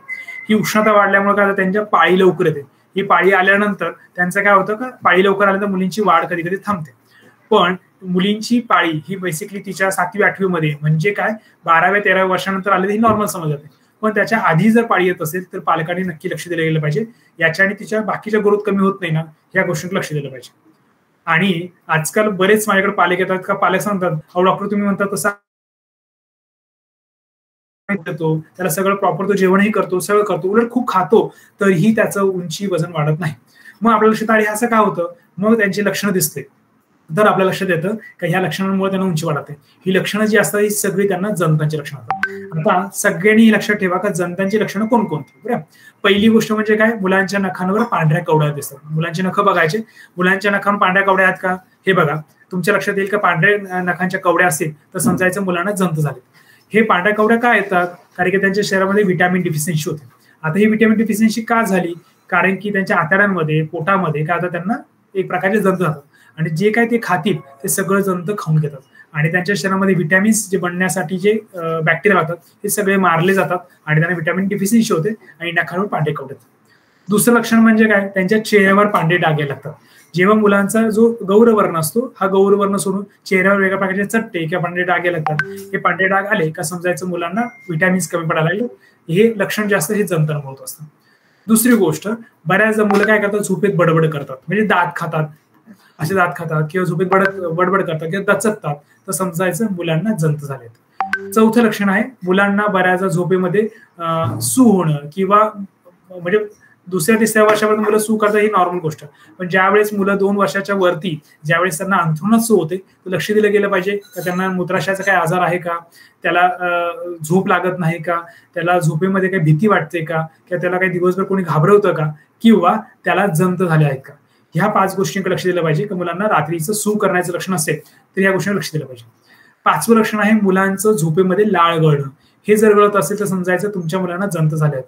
Speaker 1: ही उष्णता वाढल्यामुळे काय त्यांच्या पाळी लवकर येते. ही पाळी आल्यानंतर त्यांचं काय होतं का पाळी लवकर आल्यानंतर मुलींची वाढ कधी कधी थांबते. पण मुलींची पाळी ही बेसिकली तिच्या 7वी-8वी मध्ये म्हणजे काय 12व्या-13व्या वर्षानंतर आले ही नॉर्मल समज जाते. पण त्याच्या आधी जर पाळी येत असेल तर पालकांनी नक्की लक्ष दिलं गेलं पाहिजे. याच्याने तिच्या बाकीच्या ग्रोथ कमी होत नाही ना, या गोष्टींकडे लक्ष दिलं पाहिजे. आणि आजकाल बरेच माझ्याकडे पालक येतात का पालक सांगतात अहो डॉक्टर तुम्ही म्हणतात तसं करतो, त्याला सगळं प्रॉपर तो जेवणही करतो, सगळं करतो, उलट खूप खातो, तरीही त्याचं उंची वजन वाढत नाही. मग आपल्या लक्षात आली असं का होतं, मग त्यांची लक्षणं दिसते. तर आपल्या लक्षात येतं का ह्या लक्षणांमुळे त्यांना उंची वाढते. ही लक्षणं जी असतात ही सगळी त्यांना जंतांची लक्षणं असतात. आता सगळ्यांनी ही लक्षात ठेवा का जंतांची लक्षणं कोणकोणती. बरं, पहिली गोष्ट म्हणजे काय, मुलांच्या नखांवर पांढऱ्या कवड्या दिसतात. मुलांची नखं बघायचे, मुलांच्या नखांवर पांढऱ्या कवड्या आहेत का हे बघा. तुमच्या लक्षात येईल का पांढऱ्या नखांच्या कवड्या असतील तर समजायचं मुलांना जंत झाले. हे पांढऱ्या कवड्या का येतात, कारण की त्यांच्या शरीरामध्ये व्हिटॅमिन डिफिशियन्सी होते. आता ही व्हिटॅमिन डिफिशियन्सी का झाली, कारण की त्यांच्या आतड्यांमध्ये पोटामध्ये काय आता त्यांना एक प्रकारचे जंत जातात आणि जे काय ते खातील ते सगळं जंत खाऊन घेतात आणि त्यांच्या शरीरामध्ये व्हिटॅमिन्स जे बनण्यासाठी जे बॅक्टेरिया लागतात ते सगळे मारले जातात आणि त्यांना व्हिटॅमिन डिफिशियन्सी होते आणि नखांवर पांढरे कवडे येतात. दुसरं लक्षण म्हणजे काय, त्यांच्या चेहऱ्यावर पांढरे डाग यायला लागतात. जेव्हा मुलांचा जो गौरवर्ण असतो हा गौरवर्ण सोडून चेहऱ्यावर वेगळ्या प्रकारचे चट्टे किंवा पांढरे डाग यायला लागतात. हे पांढरे डाग आले का समजायचं मुलांना व्हिटॅमिन्स कमी पडायला लागले. हे लक्षण जास्त हे जंतांमुळे होत असतं. दुसरी गोष्ट, बऱ्याचदा मुलं काय करतात झोपेत बडबड करतात, म्हणजे दात खातात, असे दात खातात किंवा झोपेत बडबड करतात किंवा दचकतात, तर समजायचं मुलांना जंत झालेत. चौथं लक्षण आहे, मुलांना बऱ्याचदा झोपेमध्ये सू होणं किंवा म्हणजे 2-3 वर्षापर्यंत मुलं सू करतात ही नॉर्मल गोष्ट. पण ज्यावेळेस मुलं 2 वर्षाच्या वरती ज्यावेळेस त्यांना अंथरुणात सू होते तर लक्ष दिलं गेलं पाहिजे का त्यांना मूत्राशयाचा काही आजार आहे का, त्याला झोप लागत नाही का, त्याला झोपेमध्ये काही भीती वाटते का, किंवा त्याला काही दिवसभर कोणी घाबरवतं का, किंवा त्याला जंत झाले आहेत का. ह्या 5 गोष्टींकडे लक्ष दिलं पाहिजे की मुलांना रात्रीचं सू करण्याचं लक्षण असेल तर या गोष्टींकडे लक्ष दिलं पाहिजे. 5वं लक्षण आहे मुलांचं झोपेमध्ये लाळ गळणं. हे जर गळत असेल तर समजायचं तुमच्या मुलांना जंत झाले आहेत.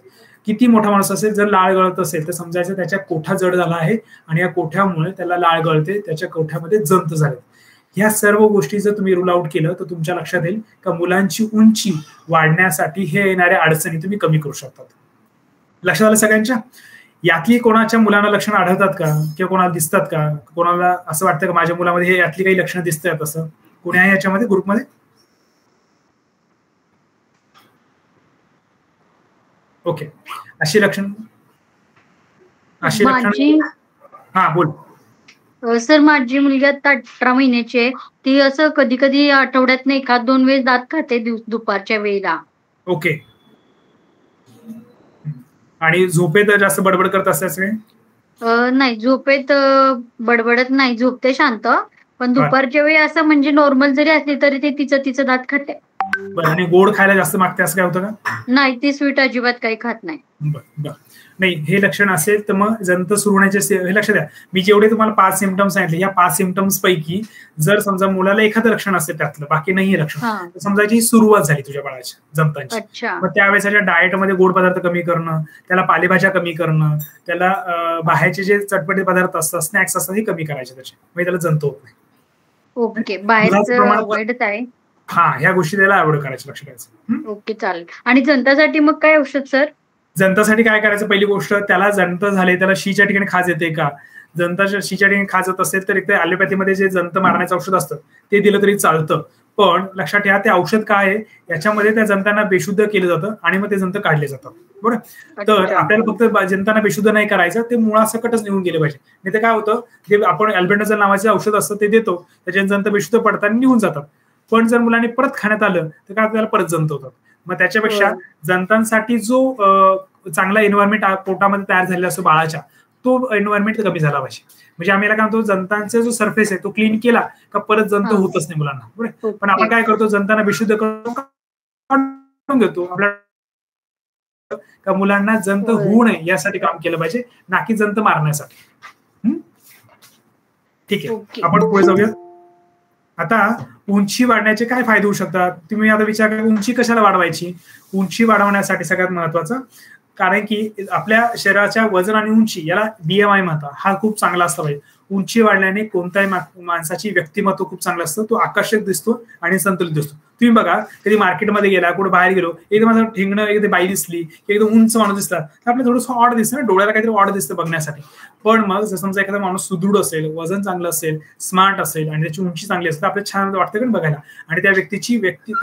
Speaker 1: किती मोठा माणूस असेल जर लाळ गळत असेल तर समजायचं त्याच्या कोठा जड झाला आहे आणि या कोठ्यामुळे त्याला लाळ गळते, त्याच्या कोठ्यामध्ये जंत झाले. ह्या सर्व गोष्टी जर तुम्ही रूल आउट केलं तर तुमच्या लक्षात येईल का मुलांची उंची वाढण्यासाठी हे येणाऱ्या अडचणी तुम्ही कमी करू शकतात. लक्षात आलं सगळ्यांच्या. यातली कोणाच्या मुलांना लक्षणं आढळतात का किंवा कोणाला दिसतात का, कोणाला असं वाटतं का माझ्या मुलामध्ये हे यातली काही लक्षणं दिसतात, असं कोणी आहे याच्यामध्ये ग्रुपमध्ये? ओके, अशी लक्षण हा बोल.
Speaker 3: सर माझी मुलगी आता 18 महिन्याची आहे. ती असं कधी कधी आठवड्यात 1-2 वेळेस दात खाते दुपारच्या वेळेला.
Speaker 1: ओके, आणि झोपेत जास्त बडबड करत असते?
Speaker 3: नाही, झोपेत बडबडत नाही, झोपते शांत. पण दुपारच्या वेळी असं म्हणजे नॉर्मल जरी असली तरी ते तिचं दात खाते.
Speaker 1: आणि गोड खायला जास्त मागते असं काय होतं का?
Speaker 3: नाही, ती स्वीट अजिबात काही खात नाही.
Speaker 1: नाही, हे लक्षण असेल तर मग जंत सुरू होण्याचे हे लक्षात द्या. मी जेवढे तुम्हाला 5 सिम्पटम्स सांगितले या 5 सिम्पटम्स पैकी जर समजा मुलाला एखादं लक्षण असेल त्यातलं बाकी नाही लक्षण तर समजायची ही सुरुवात झाली तुझ्या बाळाच्या जंतांची. मग त्यावेळेस त्याच्या डाएटमध्ये गोड पदार्थ कमी करणं, त्याला पालेभाज्या कमी करणं, त्याला बाहेरचे जे चटपटे पदार्थ असतात स्नॅक्स असतात हे कमी करायचे त्याचे, म्हणजे त्याला जंत होत नाही.
Speaker 3: ओके, बाहेरचं अवॉइडच आहे.
Speaker 1: हा, ह्या गोष्टी त्याला अवॉइड करायचं, लक्ष द्यायचं.
Speaker 3: ओके, चालेल. आणि जंतासाठी मग काय औषध सर?
Speaker 1: जंतासाठी काय करायचं, पहिली गोष्ट त्याला जंत झाले, त्याला शीच्या ठिकाणी खाज येते का, जंताच्या शीच्या ठिकाणी खाज येत असेल तर एक ॲलोपॅथीमध्ये जे जंत मारण्याचं औषध असतं ते दिलं तरी चालतं. पण लक्षात ठेवा ते औषध काय आहे, याच्यामध्ये त्या जंतांना बेशुद्ध केलं जातं आणि मग ते जंत काढले जातात. बरोबर. तर आपल्याला फक्त जंतांना बेशुद्ध नाही करायचं, ते मुळासकटच निघून गेले पाहिजे. नाही तर काय होतं, जे आपण अल्बेंडाझोल नावाचे औषध असतं ते देतो, त्याचे जंत बेशुद्ध पडतात आणि निघून जातात. पण जर मुलांनी परत खाण्यात आलं तर काय त्याला परत जंत होतात. मग त्याच्यापेक्षा जंतांसाठी जो चांगला एन्व्हायरमेंट पोटामध्ये तयार झालेला असतो बाळाच्या, तो एन्व्हायरमेंट कमी झाला पाहिजे. म्हणजे आम्ही काय म्हणतो, जंतांचा जो सरफेस आहे तो क्लीन केला का परत जंत होतच नाही मुलांना. बरोबर. पण आपण काय करतो, जंतांना बेशुद्ध करून घेतो आपल्या का मुलांना जंत होऊ नये यासाठी काम केलं पाहिजे, ना की जंत मारण्यासाठी. ठीक आहे, आपण पुढे जाऊया. आता उंची वाढण्याचे काय फायदे होऊ शकतात, तुम्ही आता विचार करा उंची कशाला वाढवायची. उंची वाढवण्यासाठी सगळ्यात महत्वाचं, कारण की आपल्या शरीराच्या वजन आणि उंची याला BMI म्हणतात, हा खूप चांगला असला पाहिजे. उंची वाढल्याने कोणत्याही माणसाची व्यक्तिमत्व खूप चांगलं असतं, तो आकर्षक दिसतो आणि संतुलित दिसतो. तुम्ही बघा कधी मार्केटमध्ये गेला, कुठे बाहेर गेलो, एकदम माझं ठेंगणं एकदम बाई दिसली, एकदम उंच माणूस दिसला तर आपल्याला थोडंसं ऑड दिसतं ना, डोळ्याला काहीतरी ऑड दिसतं बघण्यासाठी. पण मग जर समजा एखादा माणूस सुदृढ असेल, वजन चांगलं असेल, स्मार्ट असेल आणि त्याची उंची चांगली असेल तर आपल्याला छान वाटतं का बघायला, आणि त्या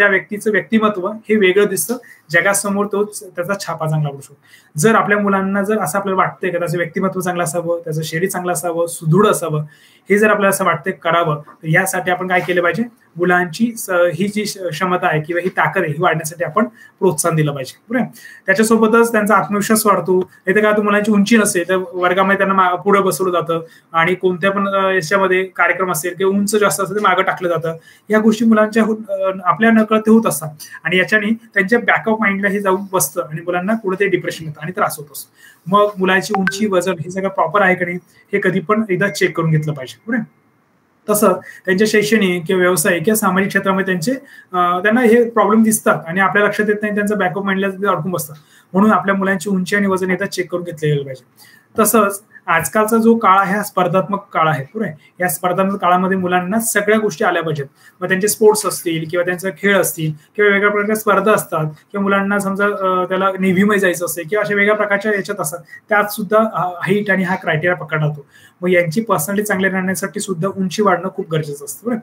Speaker 1: व्यक्तीचं व्यक्तिमत्व हे वेगळं दिसतं, जगासमोर तोच त्याचा छापा चांगला पडू शकतो. जर आपल्या मुलांना जर असं आपल्याला वाटतंय का त्याचं व्यक्तिमत्व चांगलं असावं, त्याचं शरीर चांगलं असावं, सुदृढ असावं, हे जर आपल्याला असं वाटतंय करावं, तर यासाठी आपण काय केलं पाहिजे, मुलांची ही जी क्षमता आहे किंवा ही ताकद आहे ही वाढण्यासाठी आपण प्रोत्साहन दिलं पाहिजे. बरोबर. त्याच्यासोबतच त्यांचा आत्मविश्वास वाढतो. नाही तर काय, मुलांची उंची नसेल तर वर्गामध्ये त्यांना पुढे बसवलं जातं आणि कोणत्या पण याच्यामध्ये कार्यक्रम असेल किंवा उंच जास्त असेल तर मागं टाकलं जातं. या गोष्टी मुलांच्या आपल्या नकळत होत असतात आणि याच्याने त्यांच्या बॅकअप माइंडला हे जाऊन बसतं आणि मुलांना कुठेतरी डिप्रेशन येतं आणि त्रास होत असतो. मग मुलाची उंची, वजन हे सगळं प्रॉपर आहे का नाही हे कधी पण एकदा चेक करून घेतलं पाहिजे. बरोबर. तसं त्यांच्या शैक्षणिक किंवा व्यावसायिक किंवा सामाजिक क्षेत्रामध्ये त्यांना हे प्रॉब्लेम दिसतात आणि आपल्या लक्षात येत नाही, त्यांचा बॅकअप माइंडला अडकून बसतात. म्हणून आपल्या मुलांची उंची आणि वजन एकदा चेक करून घेतलं गेलं पाहिजे. तसंच आजकालचा जो काळ आहे हा स्पर्धात्मक काळ आहे. बरोबर. या स्पर्धात्मक काळामध्ये मुलांना सगळ्या गोष्टी आल्या पाहिजेत. मग त्यांचे स्पोर्ट्स असतील किंवा त्यांचे खेळ असतील किंवा वेगळ्या प्रकारच्या स्पर्धा असतात किंवा मुलांना समजा त्याला नेव्हीमध्ये जायचं असेल किंवा अशा वेगळ्या प्रकारच्या याच्यात असतात, त्यात सुद्धा हाईट आणि हा क्रायटेरिया पकडला जातो. मग यांची पर्सनॅलिटी चांगली राहण्यासाठी सुद्धा उंची वाढणं खूप गरजेचं असतं. बरोबर.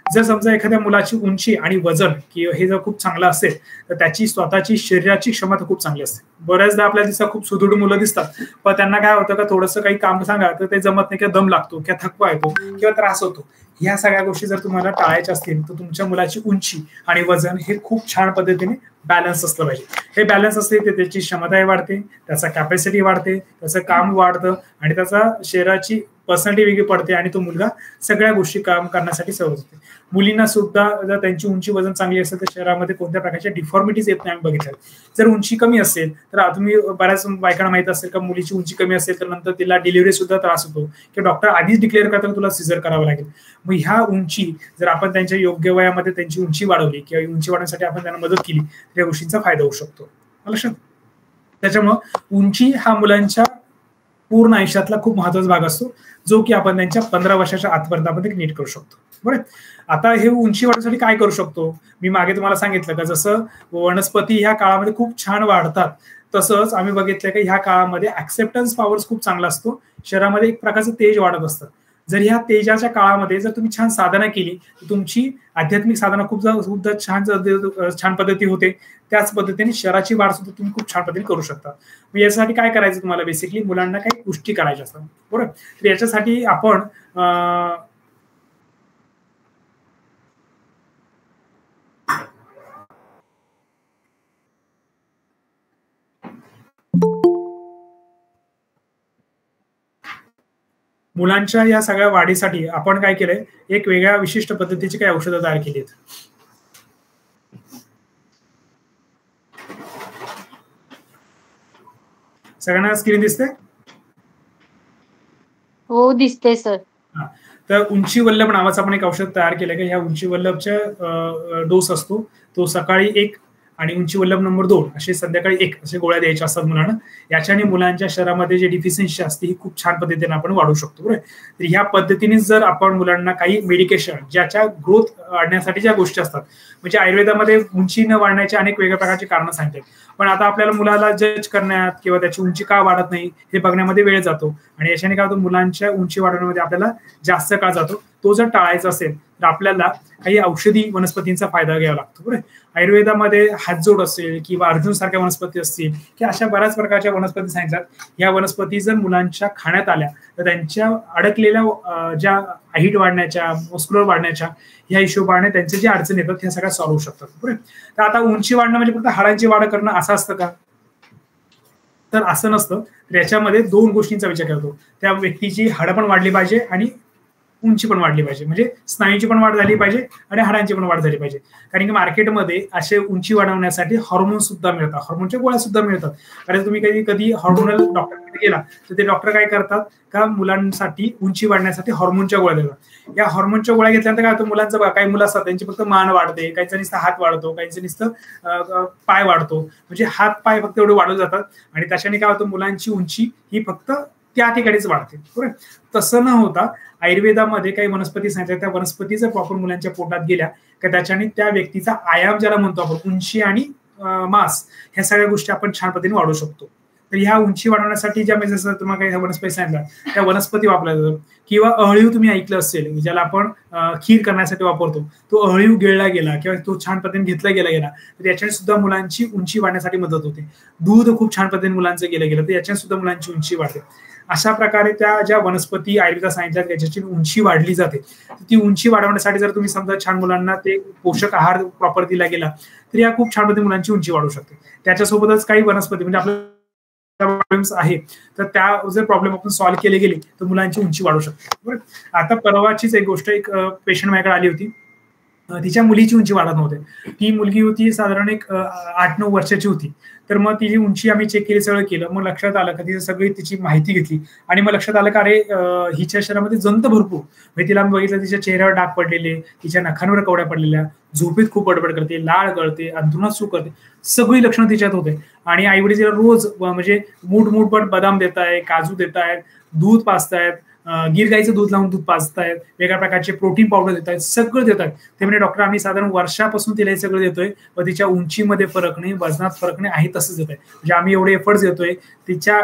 Speaker 1: जर समजा एखाद्या मुलाची उंची आणि वजन हे जर खूप चांगलं असेल तर त्याची स्वतःची शरीराची क्षमता खूप चांगली असते. बऱ्याचदा आपल्याला दिसतात खूप सुदृढ मुलं दिसतात, पण त्यांना काय होतं का थोडंसं काही काम सांगा तर ते जमत नाही, किंवा दम लागतो किंवा थकवा येतो किंवा त्रास होतो. ह्या सगळ्या गोष्टी जर तुम्हाला टाळायच्या असतील तर तुमच्या मुलाची उंची आणि वजन हे खूप छान पद्धतीने बॅलन्स असलं पाहिजे. हे बॅलन्स असते तर त्याची क्षमताही वाढते, त्याचा कॅपॅसिटी वाढते, त्याचं काम वाढतं आणि त्याचा शरीराची पर्सनॅलिटी वेगळी पडते आणि तो मुलगा सगळ्या गोष्टी काम करण्यासाठी सवय होते. मुलींना सुद्धा जर त्यांची उंची वजन चांगली असेल तर शरीरामध्ये कोणत्या प्रकारच्या डिफॉर्मिटीज येत नाही आम्ही बघितल्या. जर उंची कमी असेल तर तुम्ही बऱ्याच बायकांना माहित असेल का मुलीची उंची कमी असेल तर नंतर तिला डिलिव्हरी सुद्धा त्रास होतो किंवा डॉक्टर आधीच डिक्लेअर करतात तुला सिझर करावं लागेल. मग ह्या उंची जर आपण त्यांच्या योग्य वयामध्ये त्यांची उंची वाढवली किंवा उंची वाढवण्यासाठी आपण त्यांना मदत केली तर या गोष्टींचा फायदा होऊ शकतो. लक्षात. त्याच्यामुळे उंची हा मुलांच्या पूर्ण आयुष्यातला खूप महत्वाचा भाग असतो, जो की आपण त्यांच्या 15 वर्षाच्या आतपर्यंत आपण नीट करू शकतो. बरोबर. आता हे उंची वाढवण्यासाठी काय करू शकतो, मी मागे तुम्हाला सांगितलं का जसं वनस्पती ह्या काळामध्ये खूप छान वाढतात तसंच आम्ही बघितलं की ह्या काळामध्ये ऍक्सेप्टन्स पॉवर्स खूप चांगला असतो, शरीरामध्ये एक प्रकारचं तेज वाढत असतं. जर ह्या तेजाच्या काळामध्ये जर तुम्ही छान साधना केली तर तुमची आध्यात्मिक साधना खूप सुद्धा छान पद्धती होते. त्याच पद्धतीने शरीराची वाढ सुद्धा तुम्ही खूप छान पद्धतीने करू शकता. मग यासाठी काय करायचं, तुम्हाला बेसिकली मुलांना काही गोष्टी करायच्या असतात. बरोबर. तर याच्यासाठी आपण मुलांच्या या सगळ्या वाढीसाठी आपण काय केलंय, एक वेगळ्या विशिष्ट पद्धतीची काही औषधं तयार केली आहेत. सगळ्यांना स्क्रीन दिसते?
Speaker 3: हो दिसते सर.
Speaker 1: तर उंची वल्लभ नावाचं आपण एक औषध तयार केलंय का ह्या उंची वल्लभच्या डोस असतो तो सकाळी 1 आणि उंची वल्लभ नंबर 2 असे संध्याकाळी 1 असे गोळ्या द्यायच्या असतात मुलांना. याच्याने मुलांच्या शरीरामध्ये जे डिफिशियन्सी असते ही खूप छान पद्धतीने आपण वाढवू शकतो. बरोबर. तर ह्या पद्धतीने जर आपण मुलांना काही मेडिकेशन ज्याच्या ग्रोथ वाढण्यासाठी ज्या गोष्टी असतात, म्हणजे आयुर्वेदामध्ये उंची न वाढण्याचे अनेक वेगळ्या प्रकारचे कारण सांगतात, पण आता आपल्याला मुलाला जज करण्यात किंवा त्याची उंची का वाढत नाही हे बघण्यामध्ये वेळ जातो आणि याच्याने काय होतं, मुलांच्या उंची वाढवण्यामध्ये आपल्याला जास्त काळ जातो. तो जर टाळायचा असेल तर आपल्याला काही औषधी वनस्पतींचा फायदा घ्यावा लागतो. बरोबर. आयुर्वेदामध्ये हातजोड असेल किंवा अर्जुन सारख्या वनस्पती असतील की अशा बऱ्याच प्रकारच्या वनस्पती सांगिततात. या वनस्पती जर मुलांच्या खाण्यात आल्या तर त्यांच्या अडकलेल्या ज्या हाईट वाढण्याच्या, मस्क्युलर वाढण्याच्या ह्या हिशोबाने त्यांचे जे अडचणी येतात ह्या सगळ्या सॉल्व्ह होऊ शकतात. बरोबर. तर आता उंची वाढणं म्हणजे फक्त हाडांची वाढ करणं असं असतं का, तर असं नसतं. याच्यामध्ये 2 गोष्टींचा विचार करतो. त्या व्यक्तीची हाडं पण वाढली पाहिजे आणि उंची पण वाढली पाहिजे, म्हणजे स्नायूची पण वाढ झाली पाहिजे आणि हाडांची पण वाढ झाली पाहिजे. कारण की मार्केटमध्ये असे उंची वाढवण्यासाठी हॉर्मोन सुद्धा मिळतात, हॉर्मोनच्या गोळ्या सुद्धा मिळतात. कारण तुम्ही कधी हॉर्मोनल डॉक्टरकडे गेला तर ते डॉक्टर काय करतात का मुलांसाठी उंची वाढण्यासाठी हॉर्मोनच्या गोळ्या देतात. या हॉर्मोनच्या गोळ्या घेतल्यानंतर काय होतं, मुलांचं बघा काही मुलं असतात त्यांची फक्त मान वाढते, काहींचं नुसतं हात वाढतो, काहींचं नुसतं पाय वाढतो, म्हणजे हात पाय फक्त एवढे वाढत जातात आणि त्याच्याने काय होतं, मुलांची उंची ही फक्त त्या ठिकाणीच वाढते. बरोबर, तसं न होता आयुर्वेदामध्ये काही वनस्पती सांगितल्या, त्या वनस्पती जर प्रॉपर मुलांच्या पोटात गेल्या तर त्याच्याने त्या व्यक्तीचा आयाम ज्याला म्हणतो आपण, उंची आणि मास, ह्या सगळ्या गोष्टी आपण छान पद्धतीने वाढवू शकतो. तर ह्या उंची वाढवण्यासाठी ज्या मी जसं तुम्हाला काही वनस्पती सांगितल्या त्या वनस्पती वापरल्या जातात. किंवा अळीव तुम्ही ऐकलं असेल, ज्याला आपण खीर करण्यासाठी वापरतो, तो अळीव गिळला गेला किंवा तो छान पद्धतीने घेतला गेला तर याच्याने सुद्धा मुलांची उंची वाढण्यासाठी मदत होते. दूध खूप छान पद्धतीने मुलांचं गेलं तर याच्याने सुद्धा मुलांची उंची वाढते. अशा प्रकारे त्या ज्या वनस्पती आयुर्वेदात सांगितल्या त्याच्याची उंची वाढली जाते. ती उंची वाढवण्यासाठी जर तुम्ही समजा छान मुलांना ते पोषक आहार प्रॉपर दिला गेला तर या खूप छान पद्धतीने मुलांची उंची वाढू शकते. त्याच्यासोबतच काही वनस्पती म्हणजे आपल्या प्रॉब्लेम्स आहे तर त्या जर प्रॉब्लेम आपण सॉल्व्ह केले गेले तर मुलांची उंची वाढू शकते. बरं, आता परवाचीच एक गोष्ट, एक पेशंट माझ्याकडे आली होती, तिच्या मुलीची उंची वाढत नव्हते. ती मुलगी होती साधारण एक 8-9 वर्षाची होती. तर मग तिची उंची आम्ही चेक केली, सगळं केलं. मग लक्षात आलं का तिची सगळी तिची माहिती घेतली आणि मग लक्षात आलं का अरे हिच्या शरीरामध्ये जंत भरपूर, म्हणजे तिला बघितलं तिच्या चेहऱ्यावर डाग पडलेले, तिच्या नखांवर कवड्या पडलेल्या, झोपेत खूप बडबड करते, लाळ गळते, अंथरुणात सू करते, सगळी लक्षणं तिच्यात होते. आणि आईवडील तिला रोज म्हणजे मूठभर बदाम देत आहे, काजू देत आहेत, दूध पाजतायत, गिर गाईचं दूध लावून दूध पाजतायत, वेगळ्या प्रकारचे प्रोटीन पावडर देत आहेत, सगळं देत आहेत. ते म्हणजे डॉक्टर आम्ही साधारण वर्षापासून तिला हे सगळं देतोय, व तिच्या उंचीमध्ये फरक नाही, वजनात फरक नाही, आहे तसंच देत आहे. म्हणजे आम्ही एवढे एफर्ट्स देतोय. तिच्या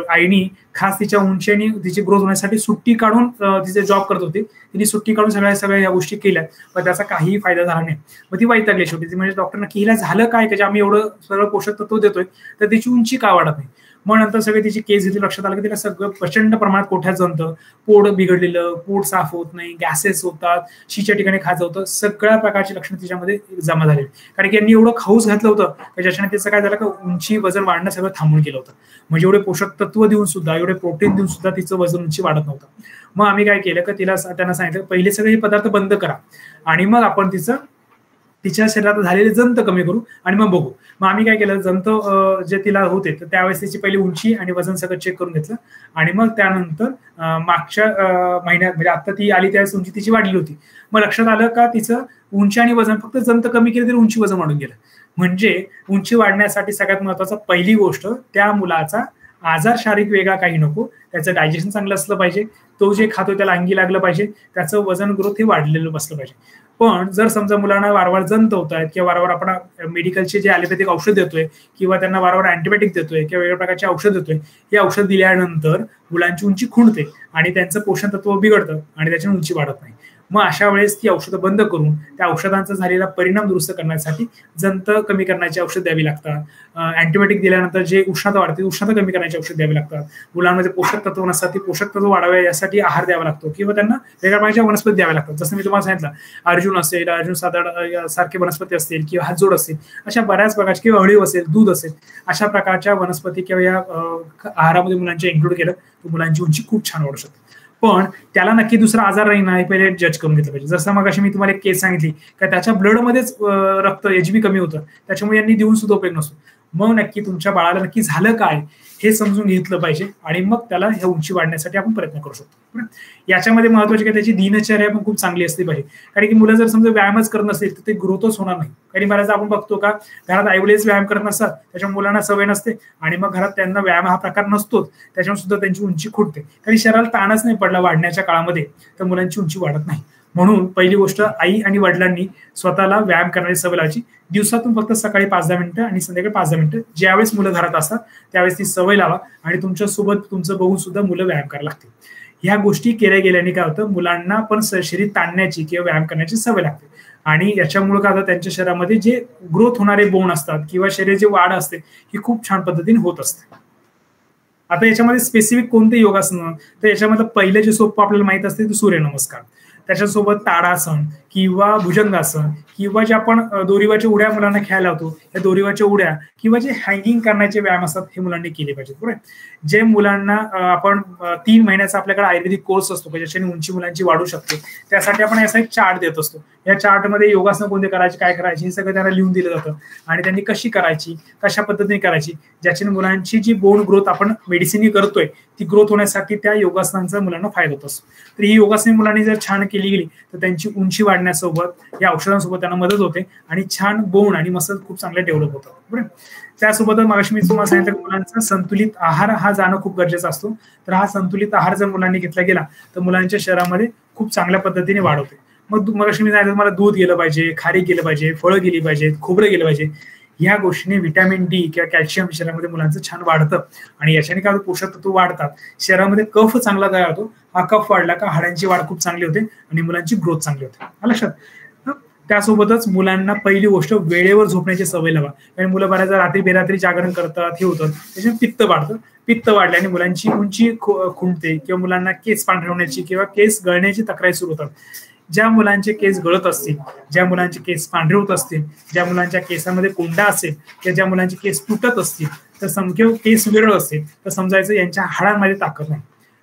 Speaker 1: आईनी खास तिच्या उंची आणि तिची ग्रोथ होण्यासाठी सुट्टी काढून, तिचे जॉब करत होती, तिने सुट्टी काढून सगळ्या या गोष्टी केल्या, पण त्याचा काहीही फायदा झाला नाही. मग ती वैतागली शेवटी. म्हणजे डॉक्टर नक्की हिला झालं काय की आम्ही एवढं सगळं पोषक तत्व देतोय तर तिची उंची का वाढत नाही. मग नंतर सगळे तिची केस घेतली, लक्षात आलं की तिला सगळं प्रचंड प्रमाणात कोठ्यात जमतं, पोट बिघडलेलं, पोट साफ होत नाही, गॅसेस होतात, शीच्या ठिकाणी खाजवतं, सगळ्या प्रकारची लक्षणं तिच्यामध्ये जमा झाली. कारण की यांनी एवढं खाऊच घातलं होतं की ज्याच्याने त्याचं काय झालं का उंची वजन वाढणं सगळं थांबून गेलं होतं. म्हणजे एवढे पोषक तत्व देऊन सुद्धा, एवढे प्रोटीन देऊन सुद्धा तिचं वजन उंची वाढत नव्हतं. मग आम्ही काय केलं की त्यांना सांगितलं पहिले सगळे हे पदार्थ बंद करा आणि मग आपण तिच्या शरीरात झालेले जंत कमी करू आणि मग बघू. मग आम्ही काय केलं, जंत जे तिला होते तर त्यावेळेस तिची पहिली उंची आणि वजन सगळं चेक करून घेतलं आणि मग त्यानंतर मागच्या महिन्यात म्हणजे आता ती आली त्यावेळेस उंची तिची वाढली होती. मग लक्षात आलं का तिचं उंची आणि वजन, फक्त जंत कमी केली तरी उंची वजन वाढून गेलं. म्हणजे उंची वाढण्यासाठी सगळ्यात महत्वाचा पहिली गोष्ट, त्या मुलाचा आजार शारीरिक वेगळा काही नको, त्याचं डायजेशन चांगलं असलं पाहिजे, तो जे खातो त्याला अंगी लागलं पाहिजे, त्याचं वजन ग्रोथ हे वाढलेलं बसलं पाहिजे. पण जर समजा मुलांना वारंवार जंत होत आहेत किंवा वारंवार आपण मेडिकलचे जे ॲलोपॅथिक औषध देतोय किंवा त्यांना वारंवार अँटीबायोटिक देतोय किंवा वेगळ्या प्रकारचे औषध देतोय, हे औषध दिल्यानंतर मुलांची उंची खुंटते आणि त्यांचं पोषण तत्व बिघडतं आणि त्याची उंची वाढत नाही. मग अशा वेळेस ती औषधं बंद करून त्या औषधांचा झालेला परिणाम दुरुस्त करण्यासाठी जंत कमी करण्याची औषध द्यावी लागतात. अँटीबायोटिक दिल्यानंतर जे उष्णता वाढते, उष्णता कमी करण्याची औषध द्यावी लागतात. मुलांमध्ये पोषक तत्व नसतात, ती पोषक तत्व वाढाव्या यासाठी आहार द्यावा लागतो किंवा त्यांना वेगळ्या प्रकारच्या वनस्पती द्याव्या लागतात. जसं मी तुम्हाला सांगितलं, अर्जुन असेल, अर्जुन साधारण सारखे वनस्पती असतील किंवा हातजोड असेल, अशा बऱ्याच प्रकारचे, किंवा अळीव असेल, दूध असेल, अशा प्रकारच्या वनस्पती किंवा या आहारामध्ये मुलांच्या इन्क्लूड केलं तर मुलांची उंची खूप छान वाढू शकते. पण त्याला नक्की दुसरा आजार नाही पहिले जज करून घेतलं पाहिजे. जसं मग अशी मी तुम्हाला एक केस सांगितली का त्याच्या ब्लडमध्येच रक्त HB कमी होतं, त्याच्यामुळे यांनी देऊन सुद्धा उपयोग नसतो. मग नक्की तुमच्या बाळाला नक्की झालं काय हे समजून घेतलं पाहिजे आणि मग त्याला ह्या उंची वाढण्यासाठी आपण प्रयत्न करू शकतो. याच्यामध्ये महत्वाचे काय, त्याची दिनचर्या पण खूप चांगली असली पाहिजे. कारण की मुलं जर समजा व्यायामच करत नसेल तर ते ग्रोथच होणार नाही. कारण बऱ्याचदा आपण बघतो का घरात आईवडीलच व्यायाम करत नसतात, त्याच्यामुळे मुलांना सवय नसते आणि मग घरात त्यांना व्यायाम हा प्रकार नसतोच, त्याच्यामुळे सुद्धा त्यांची उंची खुंटते. कारण शरीराला ताणच नाही पडला वाढण्याच्या काळामध्ये तर मुलांची उंची वाढत नाही. म्हणून पहिली गोष्ट, आई आणि वडिलांनी स्वतःला व्यायाम करण्याची सवय लावायची. दिवसातून फक्त सकाळी 5-10 मिनिटं आणि संध्याकाळी 5-10 मिनिटं, ज्यावेळेस मुलं घरात असतात त्यावेळेस ती सवय लावा आणि तुमच्या सोबत तुमचं बघून सुद्धा मुलं व्यायाम करायला लागतील. ह्या गोष्टी केल्या गेल्याने काय होतं, मुलांना पण शरीर ताणण्याची किंवा व्यायाम करण्याची सवय लागते आणि याच्यामुळे काय होतं, त्यांच्या शरीरामध्ये जे ग्रोथ होणारे बोन असतात किंवा शरीराची वाढ असते ही खूप छान पद्धतीने होत असते. आता याच्यामध्ये स्पेसिफिक कोणते योगासन, तर याच्यामध्ये पहिलं जे सोपं आपल्याला माहित असते ते सूर्यनमस्कार, त्याच्यासोबत ताडासन किंवा भुजंगासन किंवा जे आपण दोरीवाच्या उड्या मुलांना खेळायला होतो, या दोरीवाच्या उड्या किंवा जे हँगिंग करण्याचे व्यायाम असतात हे मुलांनी केले पाहिजेत. बरोबर, जे मुलांना आपण 3 महिन्याचा आपल्याकडे आयुर्वेदिक कोर्स असतो ज्याच्याने उंची मुलांची वाढू शकते, त्यासाठी आपण याचा एक चार्ट देत असतो. या चार्टमध्ये योगासनं कोणते करायचे, काय करायचे हे सगळं त्यांना लिहून दिलं जातं आणि त्यांनी कशी करायची, कशा पद्धतीने करायची, ज्याच्याने मुलांची जी बोन ग्रोथ आपण मेडिसिन करतोय ती ग्रोथ होण्यासाठी त्या योगासनांचा मुलांना फायदा होत असतो. तर ही योगासने मुलांनी जर छान केली गेली तर त्यांची उंची वाढण्यास करण्यासोबत या औषधांसोबत त्यांना मदत होते आणि छान बोन आणि मसल खूप चांगले डेव्हलप होतात. बरोबर. त्यासोबतच मगाशी मी तुम्हाला सांगितलं मुलांचा संतुलित आहार हा जाणं खूप गरजेचं असतो. तर हा संतुलित आहार जर मुलांनी घेतला गेला तर मुलांच्या शरीरामध्ये खूप चांगल्या पद्धतीने वाढ होते. मग मगाशी मी सांगितलं मला दूध गेलं पाहिजे, खारी गेलं पाहिजे, फळं गेली पाहिजेत, खोबरं गेलं पाहिजे. ह्या गोष्टीने व्हिटॅमिन डी किंवा कॅल्शियम शरीरामध्ये मुलांचं छान वाढतं आणि याच्याने काय पोषक तत्व वाढतात. शरीरामध्ये कफ चांगला तयार होतो. हा कफ वाढला का हाडांची वाढ खूप चांगली होते आणि मुलांची ग्रोथ चांगली होते. लक्षात. त्यासोबतच मुलांना पहिली गोष्ट वेळेवर झोपण्याची सवय लावा. कारण मुलं बऱ्याचदा रात्री बेरात्री जागरण करतात, हे होतं, त्याच्यामुळे पित्त वाढतं. पित्त वाढल्याने मुलांची उंची खुंटते किंवा मुलांना केस पांढरे होण्याची किंवा केस गळण्याची तक्रारी सुरू होतात. ज्या मुलांचे केस गळत असतील, ज्या मुलांचे केस पांढरे होत असतील, ज्या मुलांच्या केसामध्ये कोंडा असेल किंवा ज्या मुलांचे केस तुटत असतील तर केस विरळ असतील तर समजायचं यांच्या हाडांमध्ये ताकद नाही.